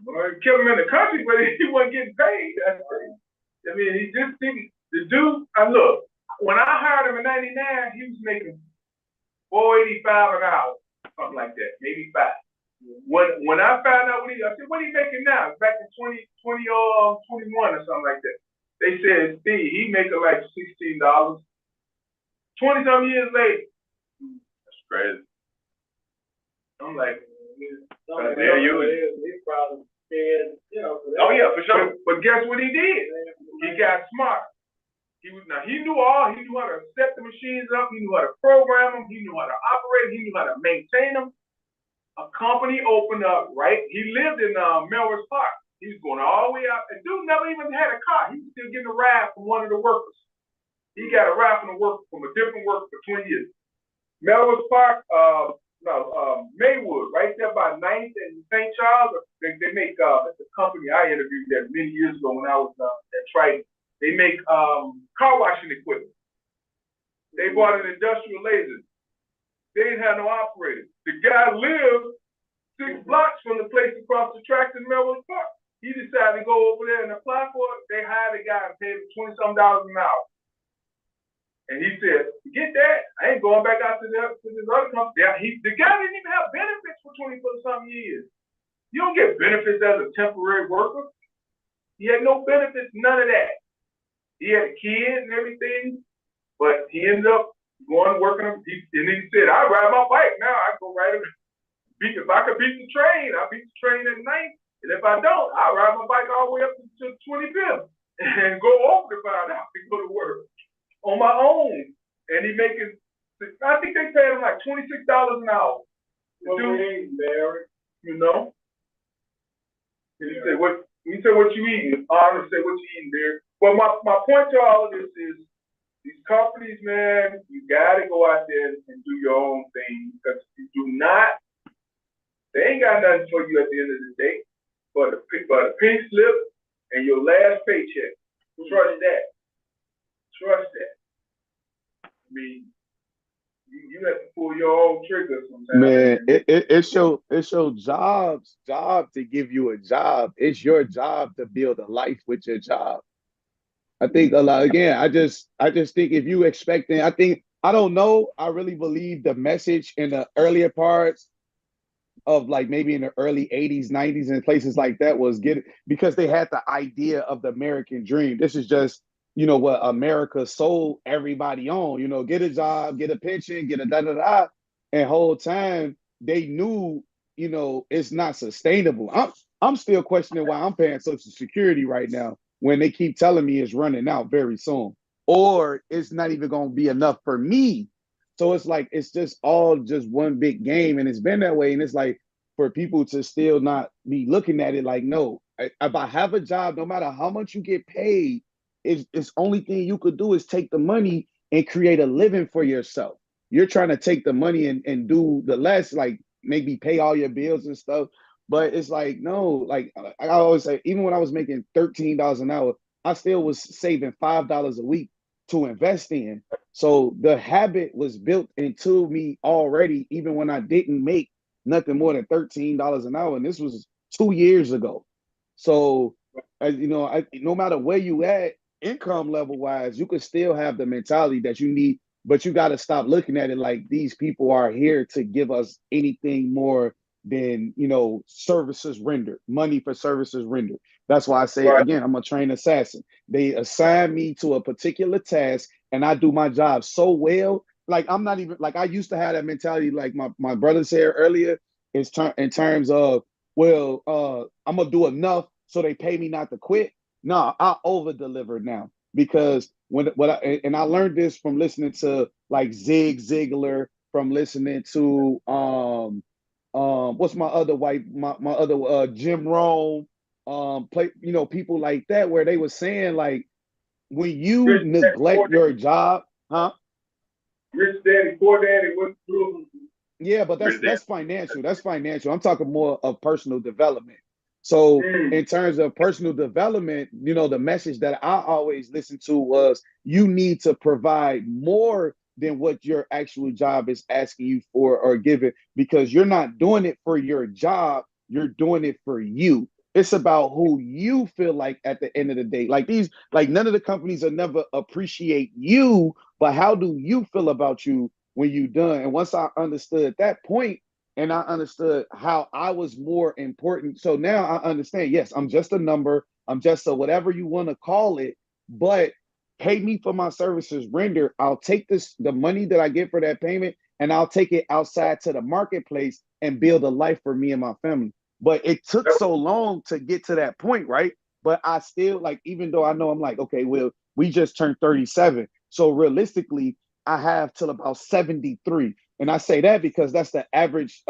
Well, he kept him in the country, but he wasn't getting paid. That's crazy. I mean, he just didn't. The dude, look, when I hired him in '99, he was making $4.85 an hour, something like that, maybe 5. When I found out I said, what are you making now? Back in 2021 or something like that. They said, Steve, he making like $16. 20-some years later. That's crazy. I'm like, He's probably scared, you know. Oh yeah, for sure. But guess what he did? He got smart. He knew how to set the machines up, he knew how to program them, he knew how to operate, he knew how to maintain them. A company opened up, right? He lived in Melrose Park. He was going all the way out. And dude never even had a car. He was still getting a ride from one of the workers. He got a ride from a different worker for 20 years. Melrose Park, Maywood, right there by 9th and St. Charles. They make, it's a company I interviewed that many years ago when I was at Triton. They make car washing equipment. They bought an industrial laser. They didn't have no operator. The guy lived 6 blocks from the place across the tracks in Melrose Park. He decided to go over there and apply for it. They hired a guy and paid him $20-some an hour. And he said, forget that. I ain't going back out to this other company. The guy didn't even have benefits for 20-something years. You don't get benefits as a temporary worker. He had no benefits, none of that. He had a kid and everything, but he ended up going working. And he said, I ride my bike now. I go right. If I could beat the train, I beat the train at night. And if I don't, I ride my bike all the way up to 25th and go over the 5 hours to go to work on my own. And he making, I think they paid him like $26 an hour. Well, we ain't married. you know? And you say what you eating. Honestly, say what you eating there. Well, my point to all of this is these companies, man, you gotta go out there and do your own thing because if you do not, they ain't got nothing for you at the end of the day but a pink slip and your last paycheck. Trust that. Trust that. I mean, you have to pull your own trigger sometimes. Man, it's your job to give you a job. It's your job to build a life with your job. I think a lot again, I just think if you expecting, I don't know. I really believe the message in the earlier parts of like maybe in the early 80s, 90s, and places like that was because they had the idea of the American dream. This is just, what America sold everybody on, get a job, get a pension, get a da-da-da. And whole time they knew, it's not sustainable. I'm still questioning why I'm paying Social Security right now when they keep telling me it's running out very soon, or it's not even going to be enough for me. So it's like it's just all just one big game, and it's been that way. And it's like for people to still not be looking at it like, no, if I have a job, no matter how much you get paid, it's only thing you could do is take the money and create a living for yourself. You're trying to take the money and do the less, like maybe pay all your bills and stuff. But it's like, no, like I always say, even when I was making $13 an hour, I still was saving $5 a week to invest in. So the habit was built into me already, even when I didn't make nothing more than $13 an hour. And this was 2 years ago. So, no matter where you at, income level wise, you could still have the mentality that you need, but you got to stop looking at it like these people are here to give us anything more than, services rendered, money for services rendered. That's why I say, again, I'm a trained assassin. They assign me to a particular task and I do my job so well. Like I'm not even like I used to have that mentality, like my brother said earlier, in terms of, well, I'm gonna do enough so they pay me not to quit. No, I over deliver now because I learned this from listening to like Zig Ziglar, from listening to what's my other Jim Rohn, people like that, where they were saying like when you neglect your job, huh? Rich Daddy, Poor Daddy, what's true? Yeah, but that's financial. That's financial. I'm talking more of personal development. So in terms of personal development, the message that I always listened to was you need to provide more than what your actual job is asking you for or giving, because you're not doing it for your job, you're doing it for you. It's about who you feel like at the end of the day. Like none of the companies will never appreciate you, but how do you feel about you when you done? And once I understood that point, and I understood how I was more important. So now I understand, yes, I'm just a number. I'm just a whatever you want to call it, but pay me for my services rendered. I'll take the money that I get for that payment, and I'll take it outside to the marketplace and build a life for me and my family. But it took so long to get to that point, right? But I still, like, even though I know I'm like, okay, well, we just turned 37. So realistically, I have till about 73. And I say that because that's the average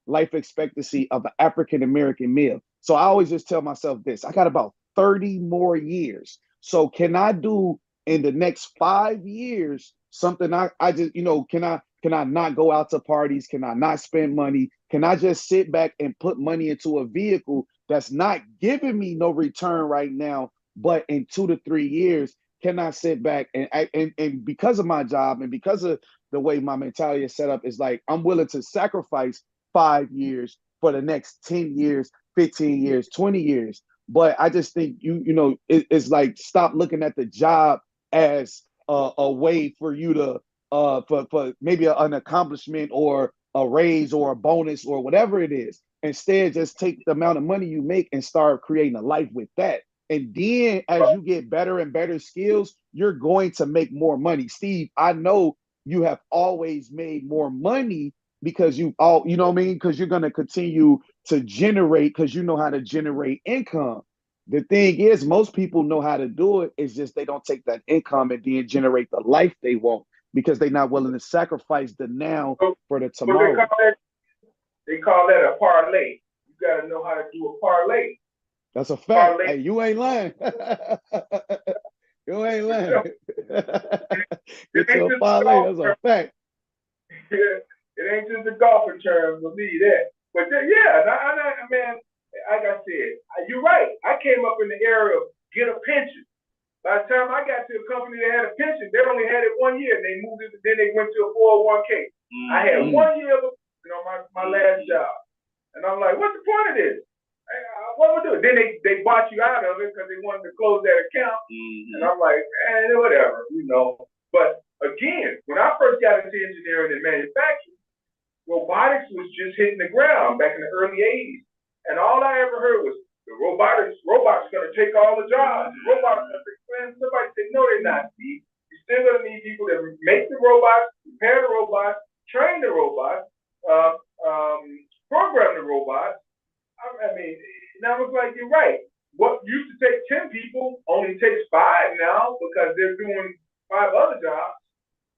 life expectancy of an African American male. So I always just tell myself this: I got about 30 more years. So can I do in the next 5 years something I just, can I not go out to parties? Can I not spend money? Can I just sit back and put money into a vehicle that's not giving me no return right now, but in 2 to 3 years, can I sit back and because of my job and because of the way my mentality is set up, is like I'm willing to sacrifice 5 years for the next 10 years, 15 years, 20 years. But I just think it's like stop looking at the job as a way for you to for maybe an accomplishment or a raise or a bonus or whatever it is. Instead, just take the amount of money you make and start creating a life with that. And then as you get better and better skills, you're going to make more money. Steve, I know you have always made more money because you know what I mean? Because you're going to continue to generate, because you know how to generate income. The thing is, most people know how to do it. It's just they don't take that income and then generate the life they want because they're not willing to sacrifice the now for the tomorrow. They call that a parlay. You gotta know how to do a parlay. That's a fact. Parlay. Hey, you ain't lying. You ain't lying. Get ain't to a just parlay. golf That's a fact. It ain't just a golfing term, believe that. But yeah, man, like I said, you're right. I came up in the era of get a pension. By the time I got to a company that had a pension, they only had it 1 year, and they moved it. Then they went to a 401k. I had 1 year of my last job, and I'm like, what's the point of this? What we do? Then they bought you out of it because they wanted to close that account, and I'm like, whatever, But again, when I first got into engineering and manufacturing, robotics was just hitting the ground back in the early 80s. And all I ever heard was the robots going to take all the jobs. Robots going to take, somebody said, no, they're not. You're still going to need people that make the robots, repair the robots, train the robots, program the robots. I mean, and I was like, you're right. What used to take 10 people only takes 5 now because they're doing 5 other jobs.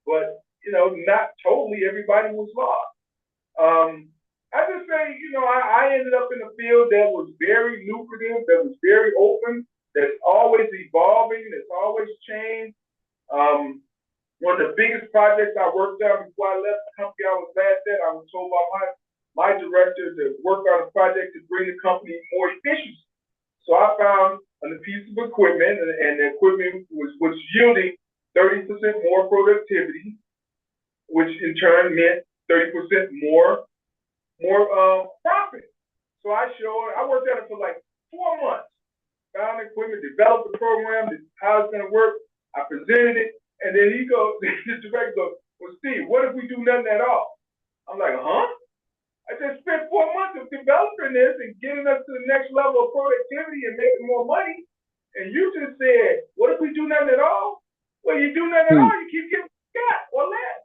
But, not totally everybody was lost. I just say, I ended up in a field that was very lucrative, that was very open, that's always evolving, that's always changed. One of the biggest projects I worked on before I left the company I was last at, I was told by my director to work on a project to bring the company more efficiency. So I found a piece of equipment, and the equipment was yielding 30% more productivity, which in turn meant 30% more profit. So I worked on it for like 4 months. Found equipment, developed the program, how it's going to work. I presented it, and then the director goes, well, Steve, what if we do nothing at all? I'm like, huh? I just spent 4 months of developing this and getting us to the next level of productivity and making more money. And you just said, what if we do nothing at all? Well, you do nothing at all, you keep getting got or less.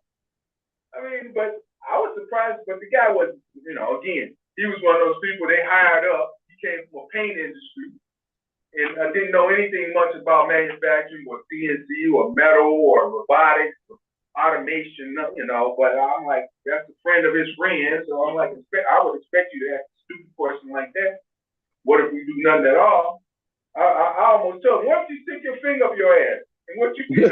I mean, but I was surprised, but the guy was, again, he was one of those people they hired up. He came from a paint industry and I didn't know anything much about manufacturing or CNC or metal or robotics or automation, but I'm like, that's a friend of his friend. So I'm like, I would expect you to ask a stupid question like that. What if we do nothing at all? I almost told him, why don't you stick your finger up your ass? And what you did,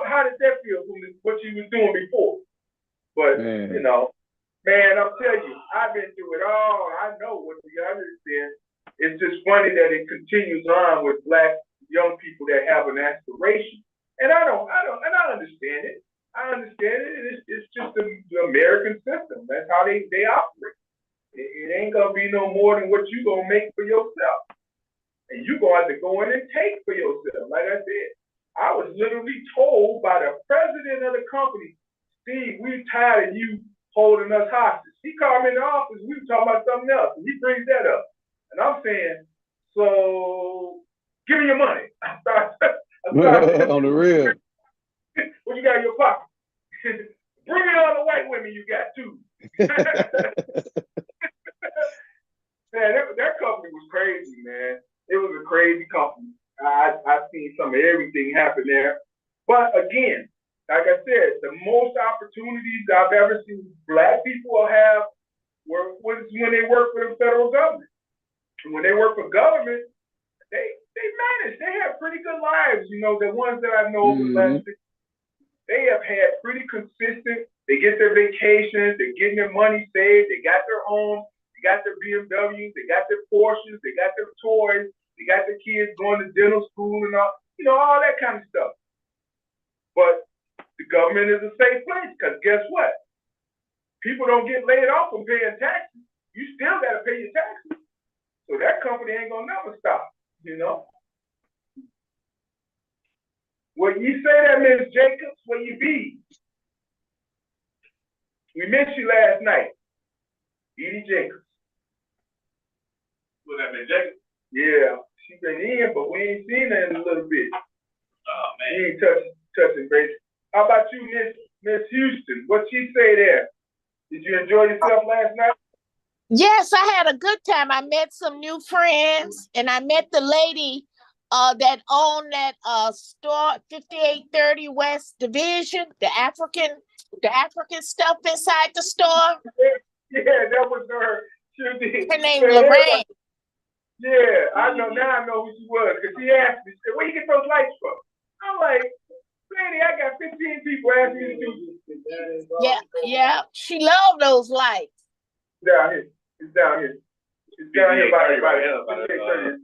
how did that feel from what you was doing before? But, man, I'm telling you, I've been through it all. I know what you understand. It's just funny that it continues on with Black young people that have an aspiration. And I understand it. I understand it. It's just the American system. That's how they operate. It ain't going to be no more than what you going to make for yourself. And you going to have to go in and take for yourself. Like I said, I was literally told by the president of the company, Steve, we're tired of you holding us hostage. He called me in the office. We were talking about something else. And he brings that up. And I'm saying, so give me your money. On the real. What you got in your pocket? Bring me all the white women you got too. Man, that company was crazy, man. It was a crazy company. I've seen some of everything happen there. But again, like I said, the most opportunities I've ever seen Black people have was when they work for the federal government. And when they work for government, they manage. They have pretty good lives. The ones that I know over the last 6 years, they have had pretty consistent. They get their vacations. They're getting their money saved. They got their homes. They got their BMWs. They got their Porsches. They got their toys. They got their kids going to dental school and all that kind of stuff. But the government is a safe place because guess what? People don't get laid off from paying taxes. You still got to pay your taxes. So that company ain't going to never stop, What you say that, Ms. Jacobs, where you be? We missed you last night. Edie Jacobs. Was that Ms. Jacobs? Yeah, she been in, but we ain't seen her in a little bit. Oh, man. We ain't touching base. How about you, Miss Houston? What she say there? Did you enjoy yourself last night? Yes, I had a good time. I met some new friends, and I met the lady that owned that store, 5830 West Division, the African the African stuff inside the store. Yeah, that was her. She did. Her name Lorraine. Yeah, I know now. I know who she was because she asked me. She said, "Where you get those lights from?" I'm like, "Lady, I got 15 people asking me to do this." Yeah. She loved those lights. Down here. It's down here. It's down here by it's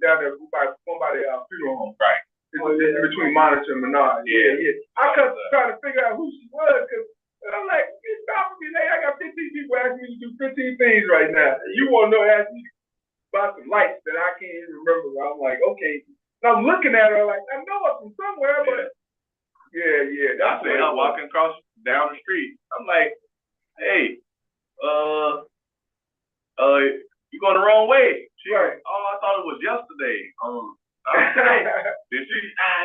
down there by the funeral home. Right. It's in between Monitor and Menard. Yeah. I kept trying to figure out who she was because I'm like, you stop me, lady. I got 15 people asking me to do 15 things right now. You want to know ask me about some lights that I can't even remember. I'm like, okay. And I'm looking at her like, I know it from somewhere, but yeah. I see her walking across down the street. I'm like, hey, you going the wrong way. She like, oh, I thought it was yesterday. Then she,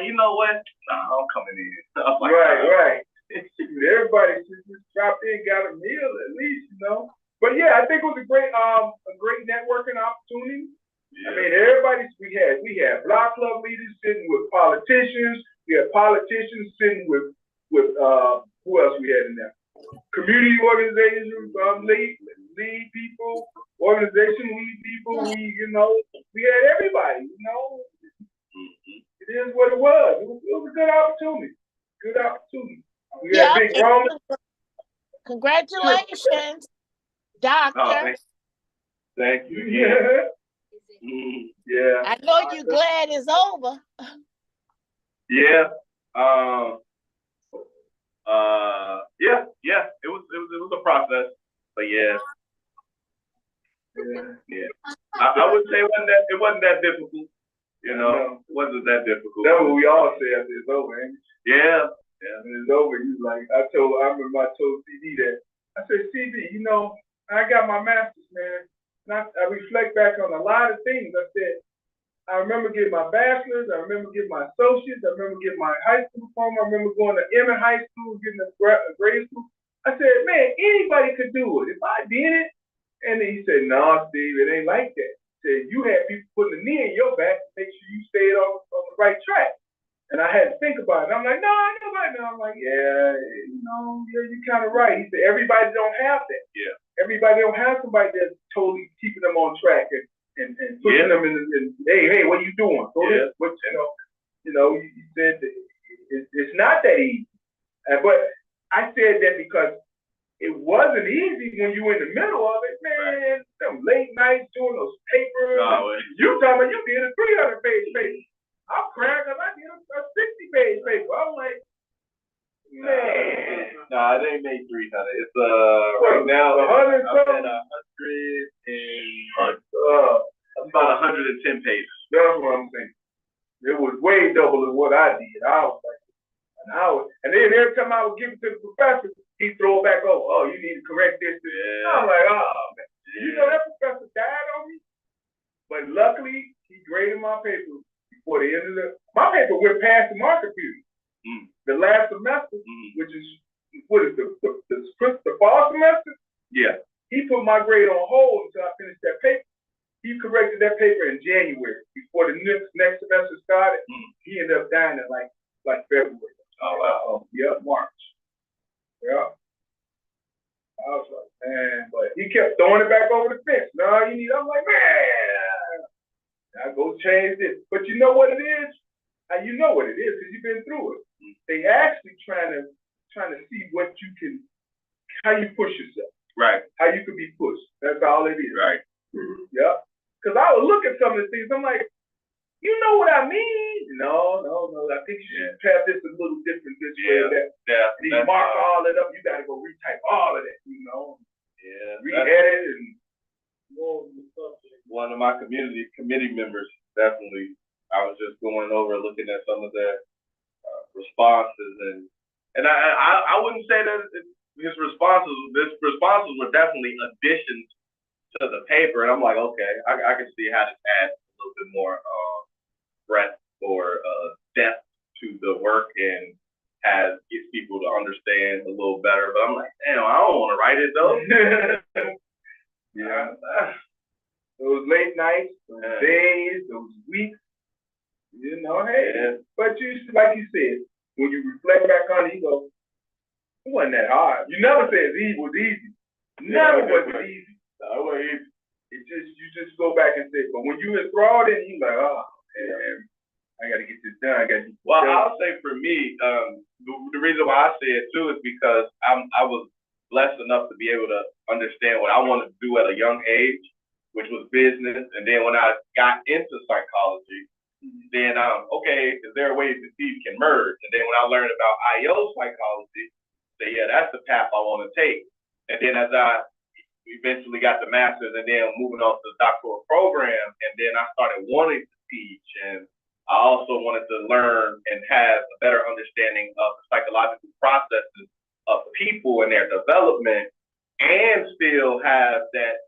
you know what? Nah, I'm coming in. I'm like, right. Everybody just dropped in, got a meal at least, you know. But yeah, I think it was a great networking opportunity. Yeah. I mean, we had block club leaders sitting with politicians. We had politicians sitting with who else we had in there? Community organizations, lead people, organization lead people. We had everybody. It is what it was. It was a good opportunity. We had Big Roman. Congratulations, Doctor. Oh, thank you. Yeah. I know you're glad it's over. Yeah. Yeah. It was a process, but yeah. I would say it wasn't that difficult. It wasn't that difficult. That's what we all say after it's over, ain't it? Yeah. When it's over, he's like, I remember I told CD that. I said, CD, I got my master's, man. And I reflect back on a lot of things. I said, I remember getting my bachelor's. I remember getting my associates. I remember getting my high school diploma. I remember going to Emmett High School, getting a grade school. I said, man, anybody could do it. If I did it, and then he said, no, Steve, it ain't like that. He said, you had people putting a knee in your back to make sure you stayed on the right track. And I had to think about it. I'm like, no, I know right now. I'm like, yeah, you're kind of right. He said, everybody don't have that. Yeah. Everybody don't have somebody that's totally keeping them on track and pushing them in. Hey, what are you doing? He said it's not that easy. But I said that because it wasn't easy when you were in the middle of it, man. Them late nights doing those papers. You talking about you did a 300-page paper. I'm crying because I did a 60-page paper. I'm like, man. Nah, it ain't made 300. It's right now 100 I'm at 100 and about 110 pages. That's what I'm saying. It was way double than what I did. I was like an hour. And then every time I would give it to the professor, he'd throw it back over. Oh, you need to correct this. I'm like, oh man. That professor died on me. But luckily, he graded my paper before the end of my paper went past the market period. The last semester, which is the fall semester. Yeah. He put my grade on hold until I finished that paper. He corrected that paper in January before the next semester started. He ended up dying in like February. Oh wow. Yeah, March. Yeah. I was like, man, but he kept throwing it back over the fence. No, you need. I'm like, man, I go change this. But you know what it is? You know what it is because you've been through it. They actually trying to see what you can, how you push yourself. Right. How you can be pushed. That's all it is. Right. Yeah. Because I would look at some of the things. I'm like, you know what I mean? No. I think you should have this a little different this way. Yeah. You mark all it up. You got to go retype all of that. Yeah. Re-edit and one of my committee members definitely. I was just going over looking at some of their responses and I wouldn't say that his responses were definitely additions to the paper, and I'm like, okay, I can see how this adds a little bit more breadth or depth to the work and gets people to understand a little better. But I'm like, damn, I don't want to write it though. Yeah. Those late nights, those days, those weeks. Hey. But you, like you said, when you reflect back on it, you go, It wasn't that hard. You never said it was easy. Never was it easy. No, it wasn't easy. You just go back and say, but when you enthralled in, you like, oh man, I gotta get this done. I gotta get this Well, done. I'll say for me, the reason why I say it too is because I was blessed enough to be able to understand what I wanted to do at a young age, which was business. And then when I got into psychology, then okay, is there a way that these can merge? And then when I learned about IO psychology, say, yeah, that's the path I want to take. And then as I eventually got the master's and then moving on to the doctoral program, and then I started wanting to teach, and I also wanted to learn and have a better understanding of the psychological processes of people and their development, and still have that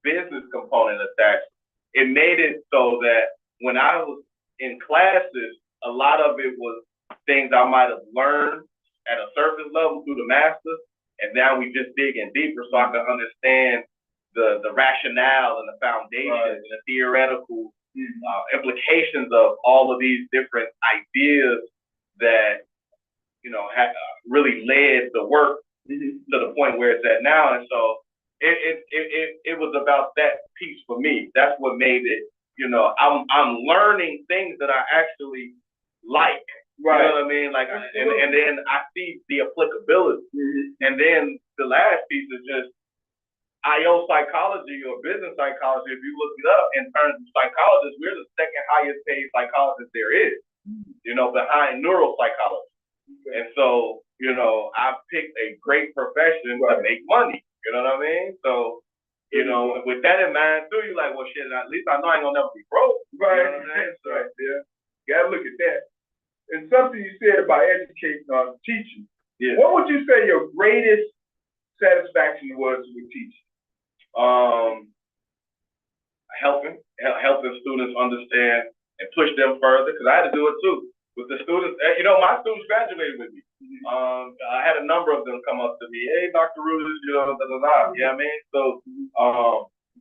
business component attached. It made it so that when I was in classes, a lot of it was things I might have learned at a surface level through the master, and now we just digging deeper so I can understand the rationale and the foundation and the theoretical implications of all of these different ideas that really led the work to the point where it's at now. And so it was about that piece for me. That's what made it. I'm learning things that I actually like. Right. You know what I mean? Like, and then I see the applicability. And then the last piece is just IO psychology or business psychology. If you look it up in terms of psychologists, we're the second highest paid psychologist there is, behind neuropsychology. And so, I've picked a great profession to make money. You know what I mean? So, with that in mind too, you're like, well, shit, at least I know I ain't gonna never be broke. Right. You know what I mean? So, yeah. You gotta look at that. And something you said about educating or teaching. Yeah. What would you say your greatest satisfaction was with teaching? Helping students understand and push them further, because I had to do it too with the students. My students graduated with me. I had a number of them come up to me, hey, Dr. Rudis, da da da. You know what I mean? So,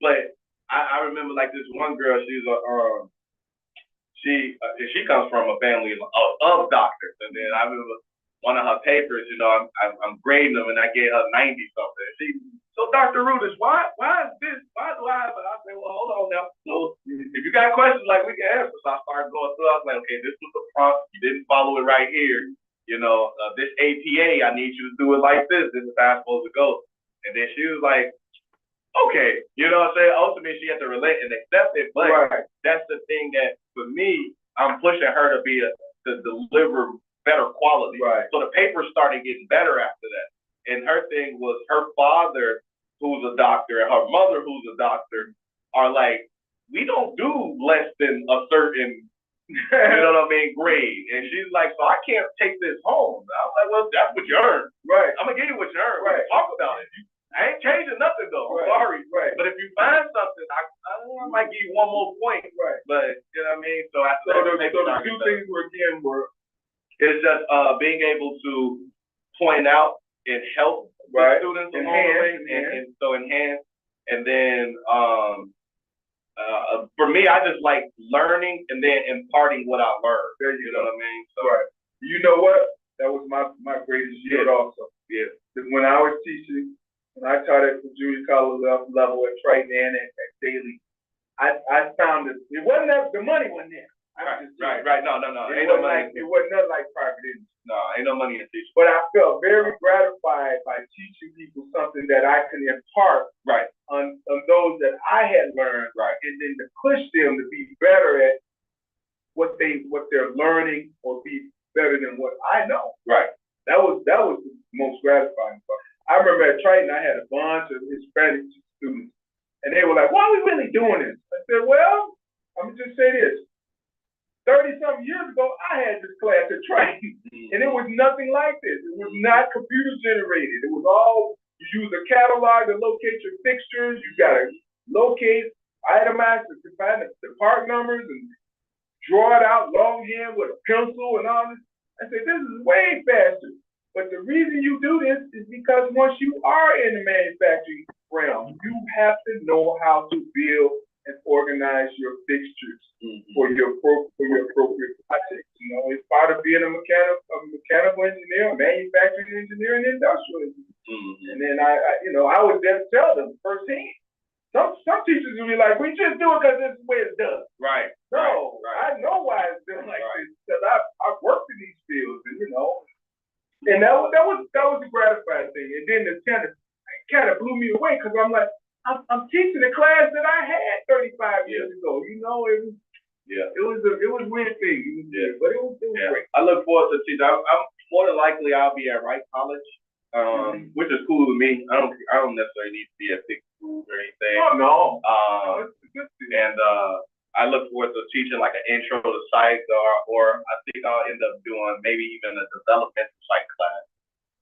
but I remember like this one girl. She's she comes from a family of doctors, and then I remember one of her papers. I'm grading them, and I gave her 90 something. So Dr. Rudis, why is this? Why do I have it? I said, well, hold on now. So if you got questions, like we can answer. So I started going through. I was like, okay, this was the prompt. You didn't follow it right here. This APA, I need you to do it like this. This is how it's supposed to go. And then she was like, okay, you know what I'm saying? Ultimately, she had to relate and accept it. But that's the thing that, for me, I'm pushing her to deliver better quality. Right. So the paper started getting better after that. And her thing was her father, who's a doctor, and her mother, who's a doctor, are like, we don't do less than a certain, grade. And she's like, so I can't take this home. I was like, well, that's what you earn. Right. I'm going to give you what you earn. Right. Talk about it. I ain't changing nothing, though. I'm sorry. Right. But if you find something, I might give you one more point. Right. But, you know what I mean? So the two things it's just being able to point out and help the students along the way, and so enhance. And then for me, I just like learning and then imparting what I learned. You know what I mean? So, you know what? That was my greatest year also. Yeah. When I was teaching, when I taught at the junior college level at Triton and at Daly, I found that it wasn't the money wasn't there. Right. No. It wasn't nothing like private industry. No, ain't no money in teaching. But I felt very gratified by teaching people something that I could impart on those that I had learned, and then to push them to be better at what they're learning or be better than what I know. Right. That was the most gratifying part. I remember at Triton, I had a bunch of Hispanic students, and they were like, "Why are we really doing this?" I said, "Well, I'm gonna just say this. 30-something years ago, I had this class at Triton, and it was nothing like this. It was not computer generated. It was all, you use a catalog to locate your fixtures. You got to locate, itemize, to find the part numbers and draw it out longhand with a pencil and all this. I said, this is way faster. But the reason you do this is because once you are in the manufacturing realm, you have to know how to build and organize your fixtures Mm-hmm. for your appropriate project. You know, it's part of being a mechanical engineer, a manufacturing engineer, and industrial engineer. Mm-hmm. And then I would just tell them firsthand. Some teachers will be like, we just do it because this is the way it's done. Right. No, Right. I know why it's done like this because I've worked in these fields, and and that was a gratifying thing. And then it kind of blew me away because I'm like, I'm teaching a class that I had 35 years ago. It was it was a weird thing. But it was great. I look forward to teaching. I'm more than likely I'll be at Wright College, which is cool to me. I don't necessarily need to be at big school or anything. Oh no. And I look forward to teaching like an intro to psych, or I think I'll end up doing maybe even a developmental psych class.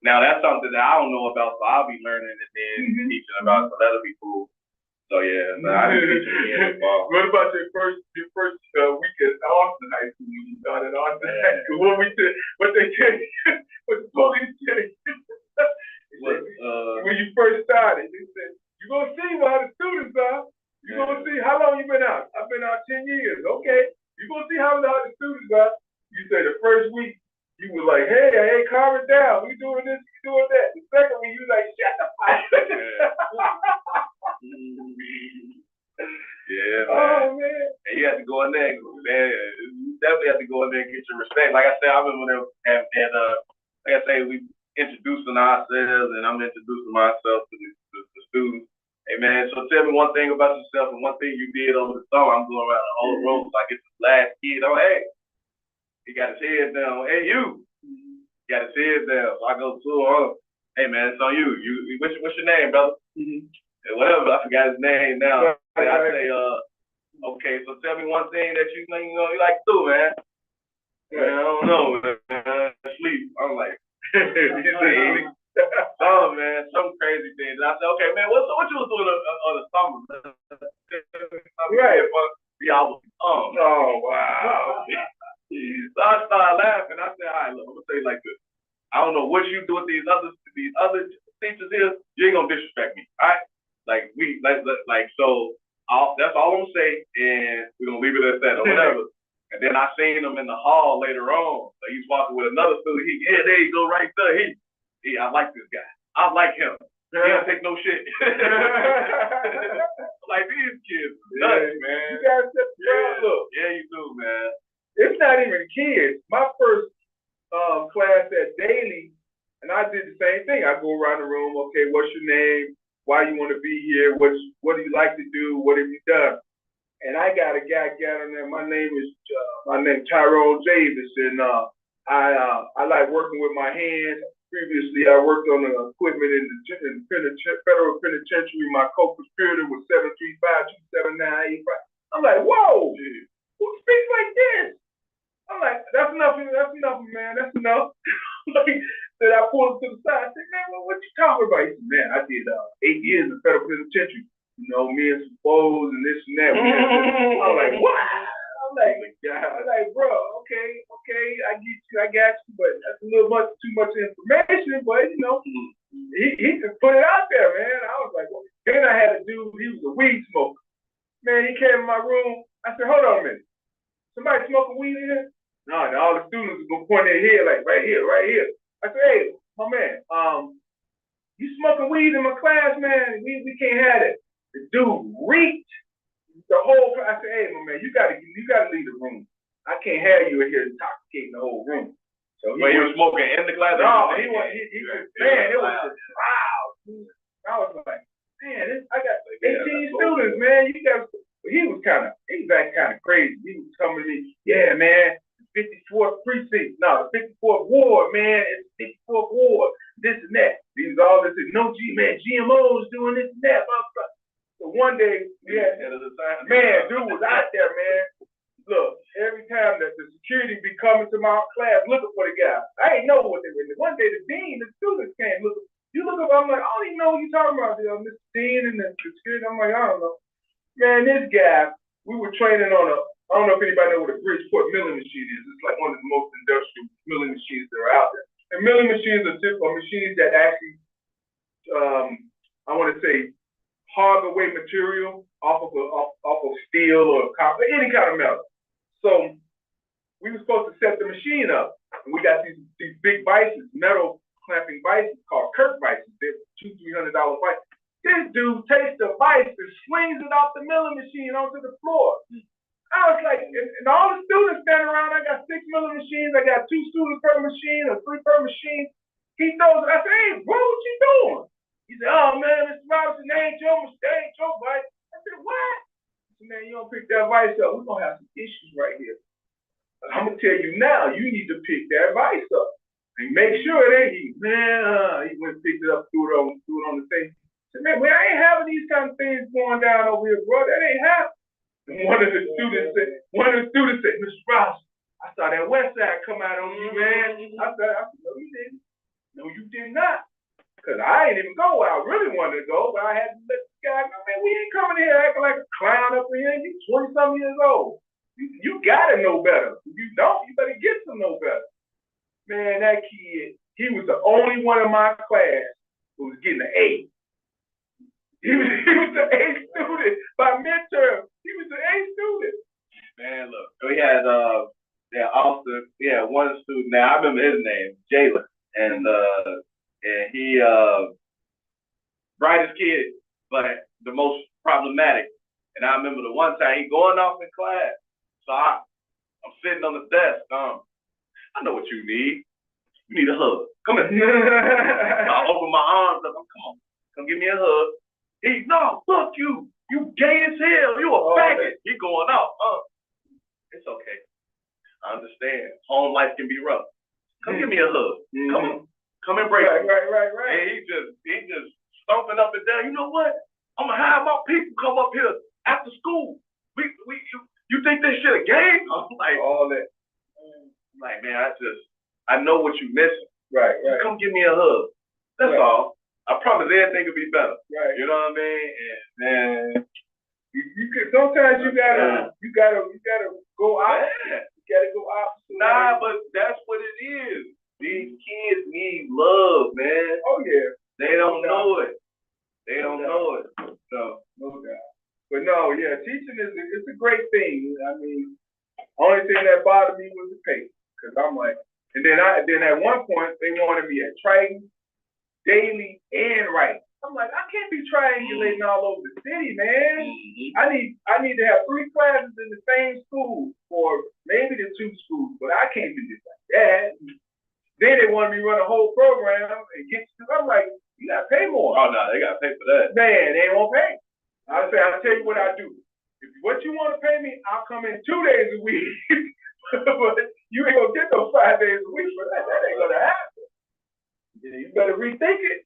Now that's something that I don't know about, so I'll be learning and then teaching about. So that'll be cool. So yeah, I'll be teaching again. What about your first week at Austin High School when you started Austin High School? What they tell you? What the police tell you? When you first started, they said, you're gonna see how the students are. You're gonna see how long you been out. I've been out 10 years. Okay. You're gonna see how the students are. You say the first week you were like, hey, calm it down. We doing this, we doing that. The second week you like, shut the fuck up. Yeah, man. Oh man. And you have to go in there, man. You definitely have to go in there and get your respect. Like I said, I remember them like I say, we introducing ourselves, and I'm introducing myself to the students. Hey man, so tell me one thing about yourself and one thing you did over the summer. I'm going around the whole room, so I get this last kid. Oh, hey, he got his head down. Hey, you got his head down. So I go to him. Hey man, it's on you. What's your name, brother? Whatever, I forgot his name now. I say, okay, so tell me one thing that you like to do, man. Man, I don't know, man. Sleep. I'm like, oh man, some crazy things. And I said, okay, man, what you was doing on the summer? Right. Yeah, I was Oh wow. So I started laughing. I said, all right, look, I'm gonna say it like this. I don't know what you do with these other teachers here. You ain't gonna disrespect me, all right? So that's all I'm gonna say, and we're gonna leave it at that or whatever. And then I seen him in the hall later on. So he's walking with another student. There you go, right there. I like this guy. I like him. He don't take no shit. Like these kids, nuts, man. You gotta set the ground up. Yeah, you do, man. It's not even kids. My first class at Daly, and I did the same thing. I go around the room. Okay, what's your name? Why you want to be here? What do you like to do? What have you done? And I got a guy down there. My name Tyrone Davis, and I like working with my hands. Previously, I worked on the equipment in the federal penitentiary. My co-conspirator was 735-279-85. I'm like, whoa, who speaks like this? I'm like, that's enough, man. That's enough. Then I pulled him to the side. I said, man, what you talking about? He said, man, I did 8 years in the federal penitentiary. Me and some foes and this and that. I'm like, what? I'm like, bro, okay, I get you, I got you, but that's a little too much information, but he just put it out there, man. I was like, well, then I had a dude, he was a weed smoker. Man, he came in my room. I said, hold on a minute. Somebody smoking weed in here? No, all the students are gonna point their head like right here. I said, hey, my man, you smoking weed in my class, man? We can't have it. The dude reeked the whole class. I said, hey, my man, you gotta leave the room. I can't have you in here intoxicating the whole room. So he was smoking in the class? No, he was, man, it was just wow. I was like, man, I got 18 students, man. He was acting kind of crazy. He was coming to me, yeah, man, 54th precinct. No, the 54th ward, man. It's 54th ward. This and that. These all this. No, GMOs doing this and that. So one day, man, dude was out there, man. Look, every time that the security be coming to my class looking for the guy, I ain't know what they were doing. One day the dean, the students came looking. You look up, I'm like, I don't even know what you're talking about, Mr. Dean and the security. I'm like, I don't know. Man, this guy, we were training on I don't know if anybody know what a Bridgeport milling machine is. It's like one of the most industrial milling machines that are out there. And milling machines are typical machines that actually, I want to say, hog away material off of steel or copper, any kind of metal. So we were supposed to set the machine up, and we got these big vices, metal clamping vices called Kirk vices. They're $200-300 vices. This dude takes the vice and swings it off the milling machine onto the floor. I was like, and all the students standing around. I got 6 milling machines. I got 2 students per machine or 3 per machine. He throws it. I said, hey, bro, what you doing? He said, oh man, Mr. Robinson, that ain't your mistake, your vice. I said, what? I said, man, you don't pick that vice up, we're gonna have some issues right here. I'm gonna tell you now, you need to pick that vice up and make sure it ain't he. Man, he went and picked it up, threw it on the thing. I said, man, I ain't having these kind of things going down over here, bro. That ain't happening. And one of the students said, Mr. Ross, I saw that West Side come out on you, man. I said, no, you didn't. No, you did not. Because I ain't even go where I really wanted to go, but I had to let the guy know, man, we ain't coming here acting like a clown up in here. You 20-something years old. You gotta know better. If you don't, you better get to know better. Man, that kid, he was the only one in my class who was getting an A. He was the A student. By midterm, he was the A student. Man, look, we had Austin, one student. Now I remember his name, Jalen, and he brightest kid, but the most problematic. And I remember the one time he going off in class. So I'm sitting on the desk. I know what you need. You need a hug. Come here. I open my arms up. Come give me a hug. He, no, fuck you. You gay as hell. You a faggot. He going off. It's okay. I understand. Home life can be rough. Come give me a hug. Come embrace me. Right. And he just stomping up and down. You know what? I'm gonna have my people come up here after school. You think this shit a game? I'm like, all that. I'm like, man, I know what you're missing. Right. Just come give me a hug. That's all. I promise everything will be better. Right. You know what I mean? And man, you could sometimes you gotta go out. yeah. You gotta go out. Nah, but that's what it is. These kids need love, man. Oh yeah. They don't know it. They don't know it. So no doubt. But no, yeah, teaching it's a great thing. I mean, only thing that bothered me was the pay, because I'm like, and then at one point they wanted me at Triton, Daily, and Wright. I'm like, I can't be triangulating all over the city, man. I need to have 3 classes in the same school, or maybe the 2 schools, but I can't do this like that. Then they wanted me to run a whole program and get. I'm like, you gotta pay more. oh no, they gotta pay for that. Man, they won't pay. I say, I'll tell you what I do. If what you want to pay me, I'll come in 2 days a week. But you ain't gonna get those 5 days a week for that. That ain't gonna happen. Yeah, you better rethink it.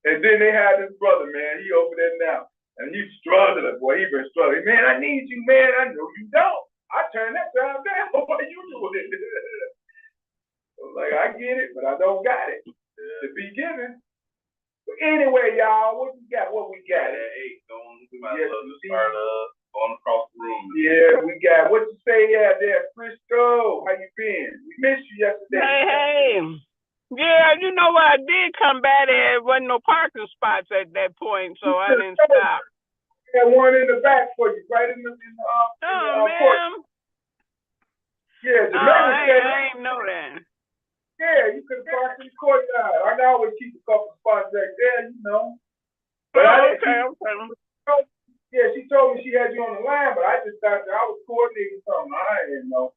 And then they had this brother, man. He over there now, and he's struggling. Boy, he been struggling. Man, I need you, man. I know you don't. I turn that time down. Why you doing it? I was like, I get it, but I don't got it to be given. But anyway, y'all, what we got? Going across the room. Yeah, we got what you say out there, Frisco. How you been? We missed you yesterday. Hey. Yeah, you know what? I did come back. There wasn't no parking spots at that point, so I didn't stop. Got one in the back for you, right in the man. Yeah, I ain't know that. Yeah, you could park in the courtyard. I can always keep a couple spots back there, you know. But okay. Yeah, she told me she had you on the line, but I just thought that I was coordinating something. I didn't know.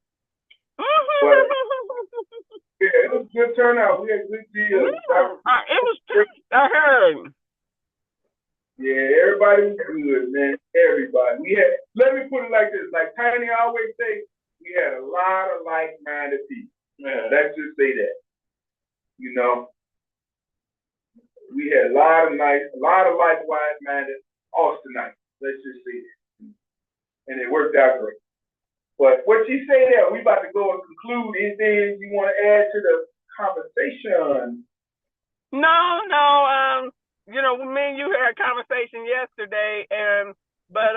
But, yeah, it was a good turnout. We had good deals. It was I heard. Yeah, everybody was good, man. Everybody. Let me put it like this. Like Tiny always say, we had a lot of like-minded people. Yeah, let's just say that. You know, we had a lot of likewise-minded Austinites. Let's just say that. And it worked out great. But what you say there, we about to go and conclude. Anything you want to add to the conversation? No. You know, me and you had a conversation yesterday, but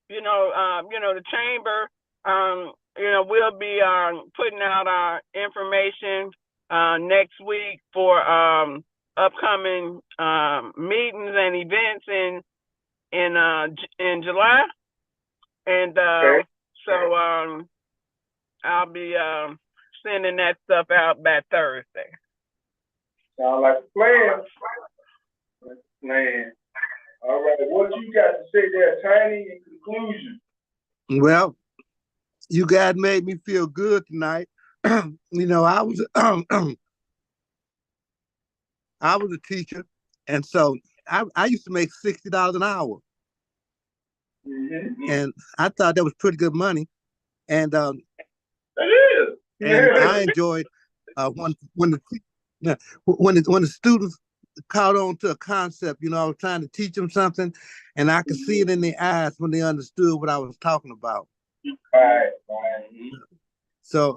the chamber, we'll be putting out our information next week for upcoming meetings and events, and in July, and Okay. so I'll be sending that stuff out by Thursday. Sound like a plan. Plan. All right, what you got to say there, Tiny, in conclusion? Well, you guys made me feel good tonight. You know, I was I was a teacher, and so I used to make $60 an hour, Mm-hmm. and I thought that was pretty good money. And It is. and I enjoyed when the yeah, when the students caught on to a concept. You know, I was trying to teach them something, and I could see it in their eyes when they understood what I was talking about. Right, right. So,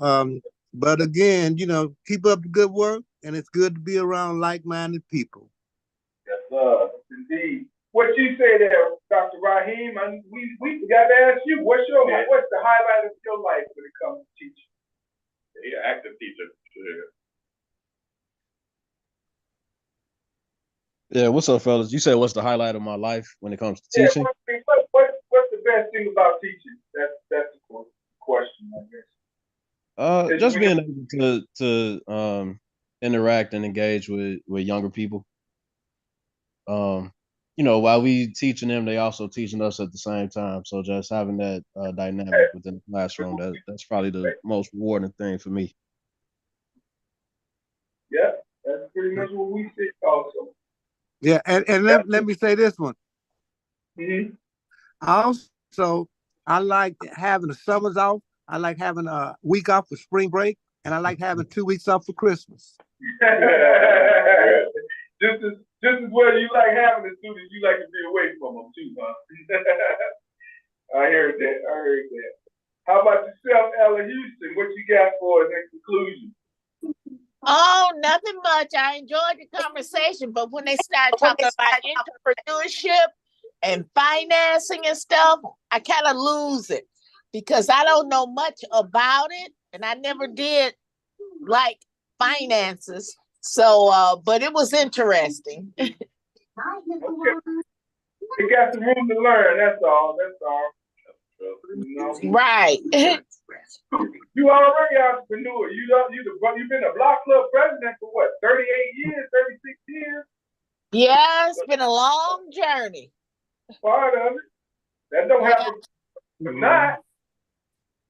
but again, you know, keep up the good work, and it's good to be around like-minded people. Yes, sir. Indeed. What you say there, Dr. Raheem? We forgot to ask you. What's the highlight of your life when it comes to teaching? Yeah, active teacher. Yeah, what's up, fellas? You said what's the highlight of my life when it comes to Yeah, teaching? what's the best thing about teaching? That's the question, I guess. Just being able to interact and engage with younger people. You know, while we teaching them, they also teaching us at the same time. So just having that dynamic within the classroom, that's probably the most rewarding thing for me. Yeah, that's pretty much what we see also. Yeah, and let me say this one. Mm-hmm. Also, I like having the summers off. I like having a week off for spring break, and I like having 2 weeks off for Christmas. Just as well you like having the students, you like to be away from them too, huh? I heard that. How about yourself, Ella Houston? What you got for us in conclusion? Oh, nothing much. I enjoyed the conversation, but when they started talking about entrepreneurship and financing and stuff, I kind of lose it because I don't know much about it, and I never did like finances. So, but it was interesting. Okay. You got some room to learn. That's all. You know? Right. You already an entrepreneur. You've been a block club president for what, 38 years, 36 years? Yeah, it's been a long journey. Part of it. That don't happen not.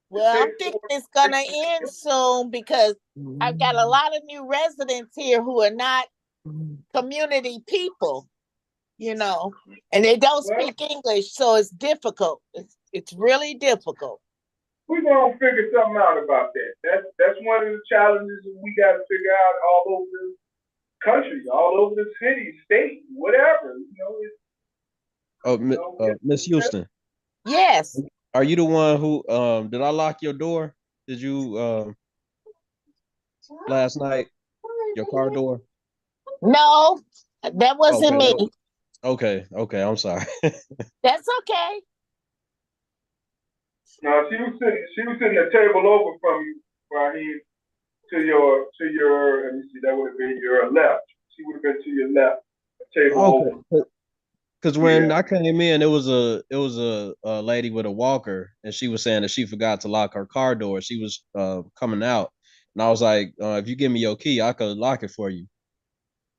Well, I'm thinking it's gonna end soon because I've got a lot of new residents here who are not community people, you know, and they don't speak English, so it's difficult. It's really difficult. We're gonna figure something out about that. That's one of the challenges that we got to figure out all over the country, all over the city, state, whatever. Miss Houston. Yes. Are you the one who did I lock your door? Did you last night? Your car door? No, that wasn't me. Okay, I'm sorry. That's okay. No, she was sitting a table over from you, Raheem, to your let me see, that would have been your left. She would have been to your left, table over. Because when I came in, it was a lady with a walker, and she was saying that she forgot to lock her car door. She was coming out, and I was like, "If you give me your key, I could lock it for you."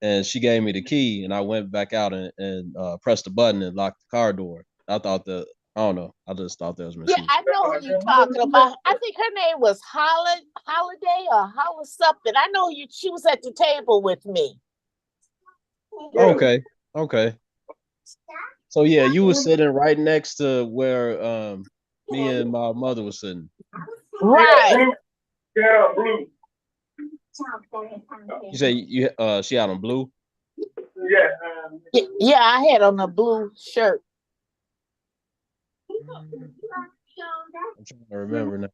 And she gave me the key, and I went back out and pressed the button and locked the car door. I don't know. I just thought that was Miss Houston. I know who you're talking about. I think her name was Holiday or Holly something. I know you. She was at the table with me. Okay. So yeah, you were sitting right next to where me and my mother was sitting. Right. Yeah, blue. You say she had on blue? Yeah. Yeah, I had on a blue shirt. I'm trying to remember now.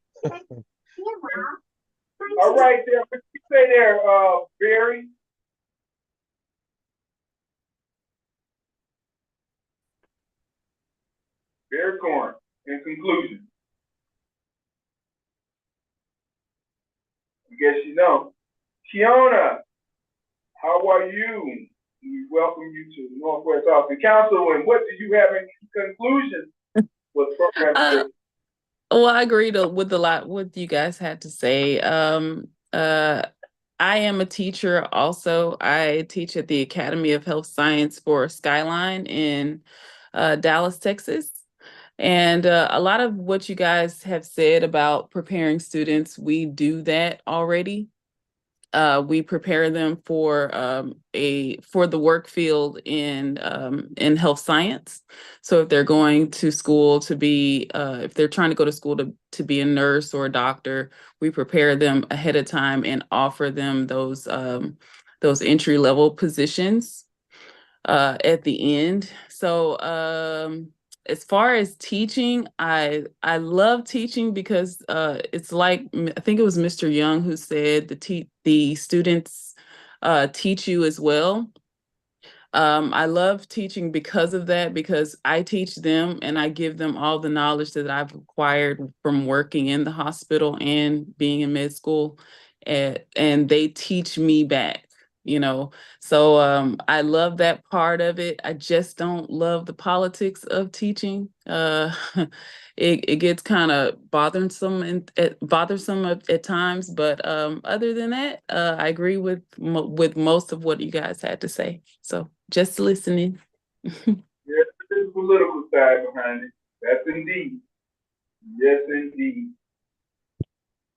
All right, there. What you say there, Barry? Barry Corn. In conclusion, I guess you know. Kiona, how are you? We welcome you to the Northwest Austin Council. And what do you have in conclusion with program? Well, I agree with a lot what you guys had to say. I am a teacher also. I teach at the Academy of Health Science for Skyline in Dallas, Texas. And a lot of what you guys have said about preparing students, we do that already. We prepare them for the work field in health science. So if they're going to school to be, if they're trying to go to school to be a nurse or a doctor, we prepare them ahead of time and offer them those entry level positions at the end. So as far as teaching, I love teaching because it's like, I think it was Mr. Young who said the students teach you as well. I love teaching because of that, because I teach them and I give them all the knowledge that I've acquired from working in the hospital and being in med school, and they teach me back. So I love that part of it. I just don't love the politics of teaching. It gets kind of bothersome at times, but other than that, I agree with most of what you guys had to say. So just listening. Yes, there's a political side behind it. That's indeed. Yes, indeed.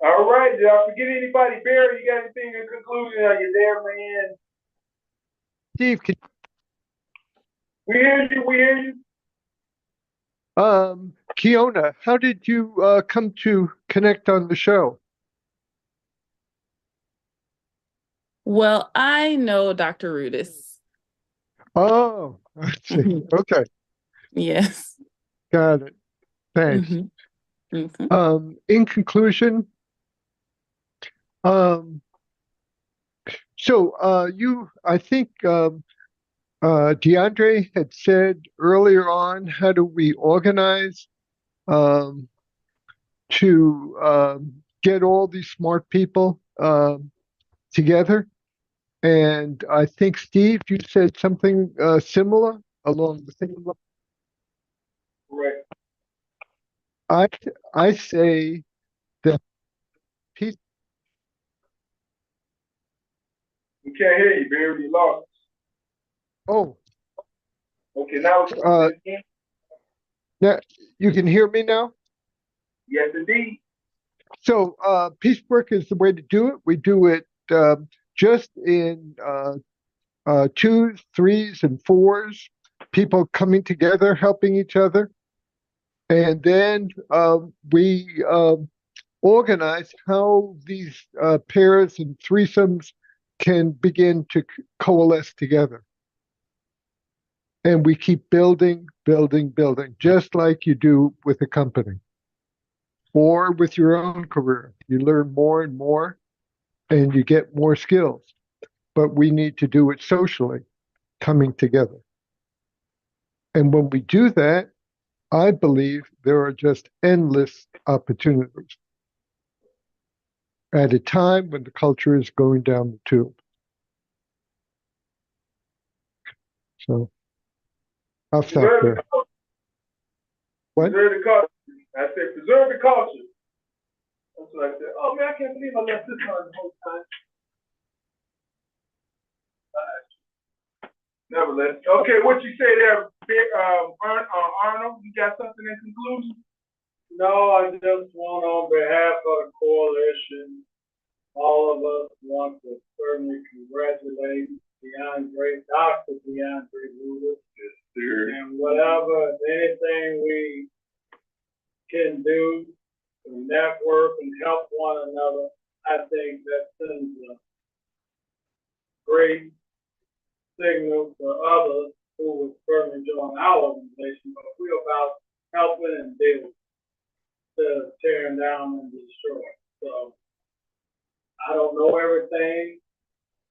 All right, did I forget anybody? Barry, you got anything in conclusion? Are you there, man? Steve, We hear you, we hear you. Kiona, how did you come to connect on the show? Well, I know Dr. Rudis. Oh, I see. Okay, Yes. got it. Thanks. In conclusion, I think DeAndre had said earlier on, how do we organize to get all these smart people together? And I think, Steve, you said something similar along the same line. Correct. I say that people. We can't hear you, Barry. You lost. Oh. Okay, now. Now you can hear me now? Yes, indeed. So piecework is the way to do it. We do it just in twos, threes, and fours, people coming together, helping each other. And then we organize how these pairs and threesomes can begin to coalesce together. And we keep building, building, building, just like you do with a company or with your own career. You learn more and more and you get more skills. But we need to do it socially, coming together. And when we do that, I believe there are just endless opportunities at a time when the culture is going down the tube. So I'll stop there. What? Preserve the culture. I said preserve the culture. That's what I said. Oh man, I can't believe I left this on the whole time. Nevertheless. Okay, what you say there, Arnold? You got something in conclusion? No, I just want on behalf of the coalition, all of us want to certainly congratulate Dr. DeAndre Rudis. Yes, sir. And whatever, anything we can do to network and help one another, I think that sends a great signal for others who would certainly join our organization, but we're about helping and building instead of tearing down and destroying. So I don't know everything.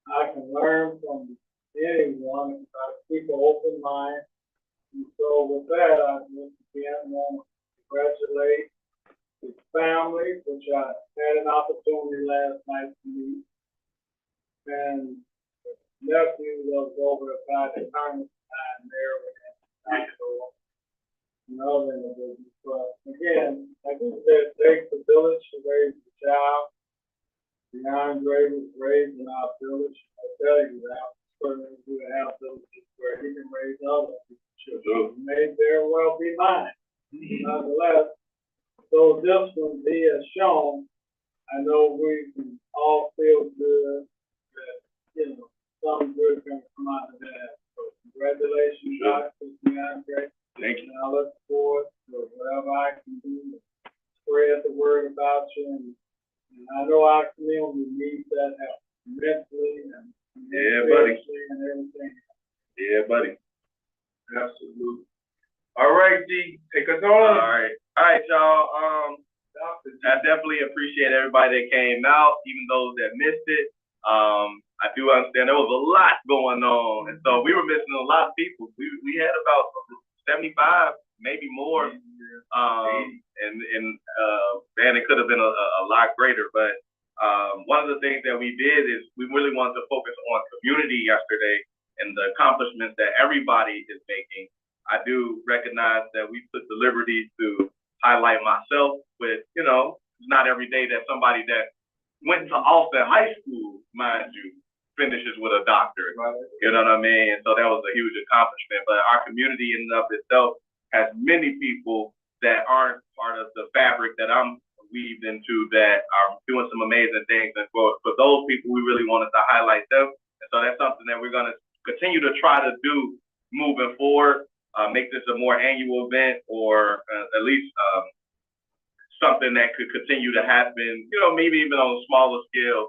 I can learn from anyone if I keep an open mind. And so with that, I just again want to congratulate his family, which I had an opportunity last night to meet. And nephew that was over by the Congress and there and other individuals. But again, I think that it takes a village to raise a child. DeAndre was raised in our village. I tell you that. Certainly do have villages where he can raise other children. It may very well be mine. Nonetheless, so this one he has shown, I know we can all feel good that, you know, something good can come out of that. So congratulations, Dr. DeAndre. Thank you. And I look forward to whatever I can do to spread the word about you. And I know our community needs that help mentally and Yeah, buddy. and everything. Yeah, buddy. Absolutely. All right, G, take us on. All right, y'all. I definitely appreciate everybody that came out, even those that missed it. I do understand there was a lot going on, and so we were missing a lot of people. We had about 75, maybe more. Man, it could have been a lot greater, but one of the things that we did is we really wanted to focus on community yesterday and the accomplishments that everybody is making. I do recognize that we took the liberty to highlight myself with, you know, it's not every day that somebody that went to Austin High School, mind you, finishes with a doctorate. You know what I mean? And so that was a huge accomplishment. But our community in and of itself has many people that aren't part of the fabric that I'm weaved into that are doing some amazing things. And for those people, we really wanted to highlight them. And so that's something that we're going to continue to try to do moving forward. Make this a more annual event, or at least something that could continue to happen, you know, maybe even on a smaller scale,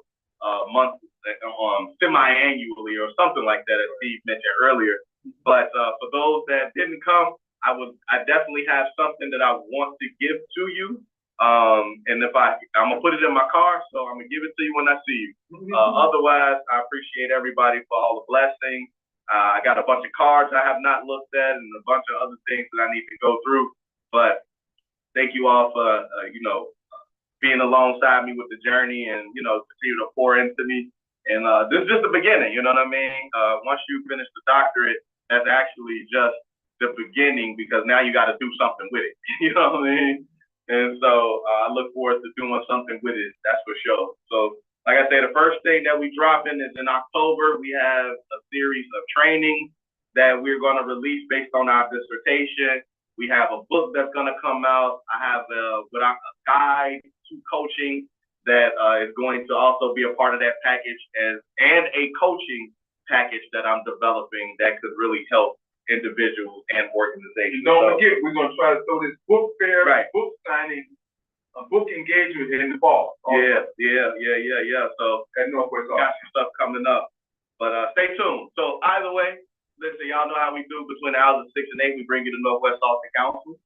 semi-annually or something like that, as Steve mentioned earlier. But for those that didn't come, I definitely have something that I want to give to you. And if I'm gonna put it in my car, so I'm gonna give it to you when I see you. Otherwise, I appreciate everybody for all the blessings. I got a bunch of cards I have not looked at and a bunch of other things that I need to go through. But thank you all for, being alongside me with the journey and, continue to pour into me. And this is just the beginning, you know what I mean? Once you finish the doctorate, that's actually just the beginning, because now you got to do something with it. You know what I mean? And so I look forward to doing something with it, that's for sure. So like I say, the first thing that we drop in is in October. We have a series of training that we're going to release based on our dissertation. We have a book that's going to come out. I have a guide to coaching that is going to also be a part of that package, and a coaching package that I'm developing that could really help individuals and organizations. Don't forget, we're going to try to throw this book fair, right, book signing, a book engagement in the fall. Yeah. So at Northwest got some stuff coming up, but stay tuned. So either way, listen, y'all know how we do between the hours of 6 and 8. We bring you the Northwest Austin Council.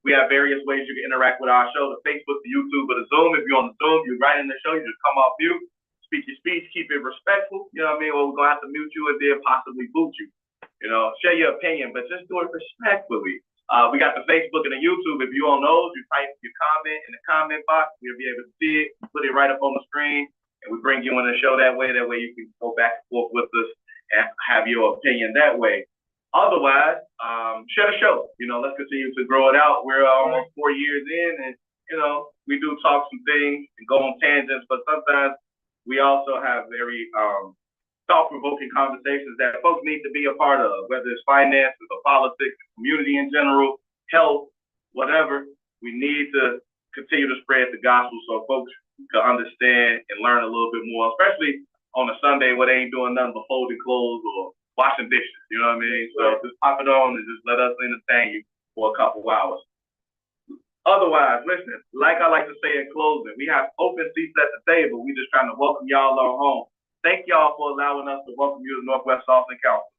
We have various ways you can interact with our show: the Facebook, the YouTube, or the Zoom. If you're on the Zoom, you write in the show, you just come off mute, speak your speech, keep it respectful. You know what I mean? Or we're gonna have to mute you and then possibly boot you. Share your opinion, but just do it respectfully. We got the Facebook and the YouTube. If you on those, you type your comment in the comment box. We'll be able to see it, put it right up on the screen, and we bring you in the show that way. That way you can go back and forth with us and have your opinion that way. Otherwise, share the show. Let's continue to grow it out. We're almost 4 years in, and we do talk some things and go on tangents, but sometimes we also have very thought-provoking conversations that folks need to be a part of, whether it's finances or politics, community in general, health, whatever. We need to continue to spread the gospel so folks can understand and learn a little bit more, especially on a Sunday where they ain't doing nothing but folding clothes or washing dishes. You know what I mean? So just pop it on and just let us entertain you for a couple hours. Otherwise, listen, like I like to say in closing, we have open seats at the table. We just trying to welcome y'all on home. Thank y'all for allowing us to welcome you to Northwest Austin Council.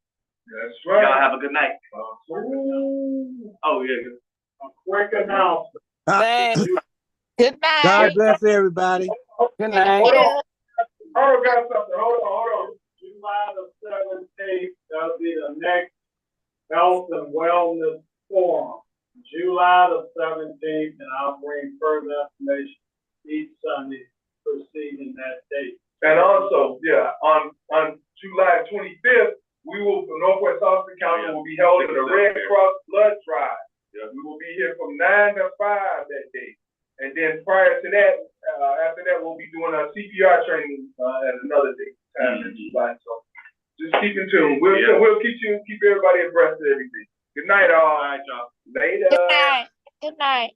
That's right. Y'all have a good night. Oh, yeah. A quick announcement. Thanks. Good night. God bless everybody. Good night. Hold on, got something. Hold on. July the 17th, that'll be the next Health and Wellness Forum. July the 17th, and I'll bring further information each Sunday preceding that date. And also, on July 25th, we will, Northwest Austin County will be holding the Red Cross Blood Drive. Yeah. We will be here from 9 to 5 that day. And then prior to that, after that, we'll be doing our CPR training at another day, time in July. So just keep in tune. We'll keep everybody abreast of everything. Good night, all. All right, y'all. Later. Good night. Good night.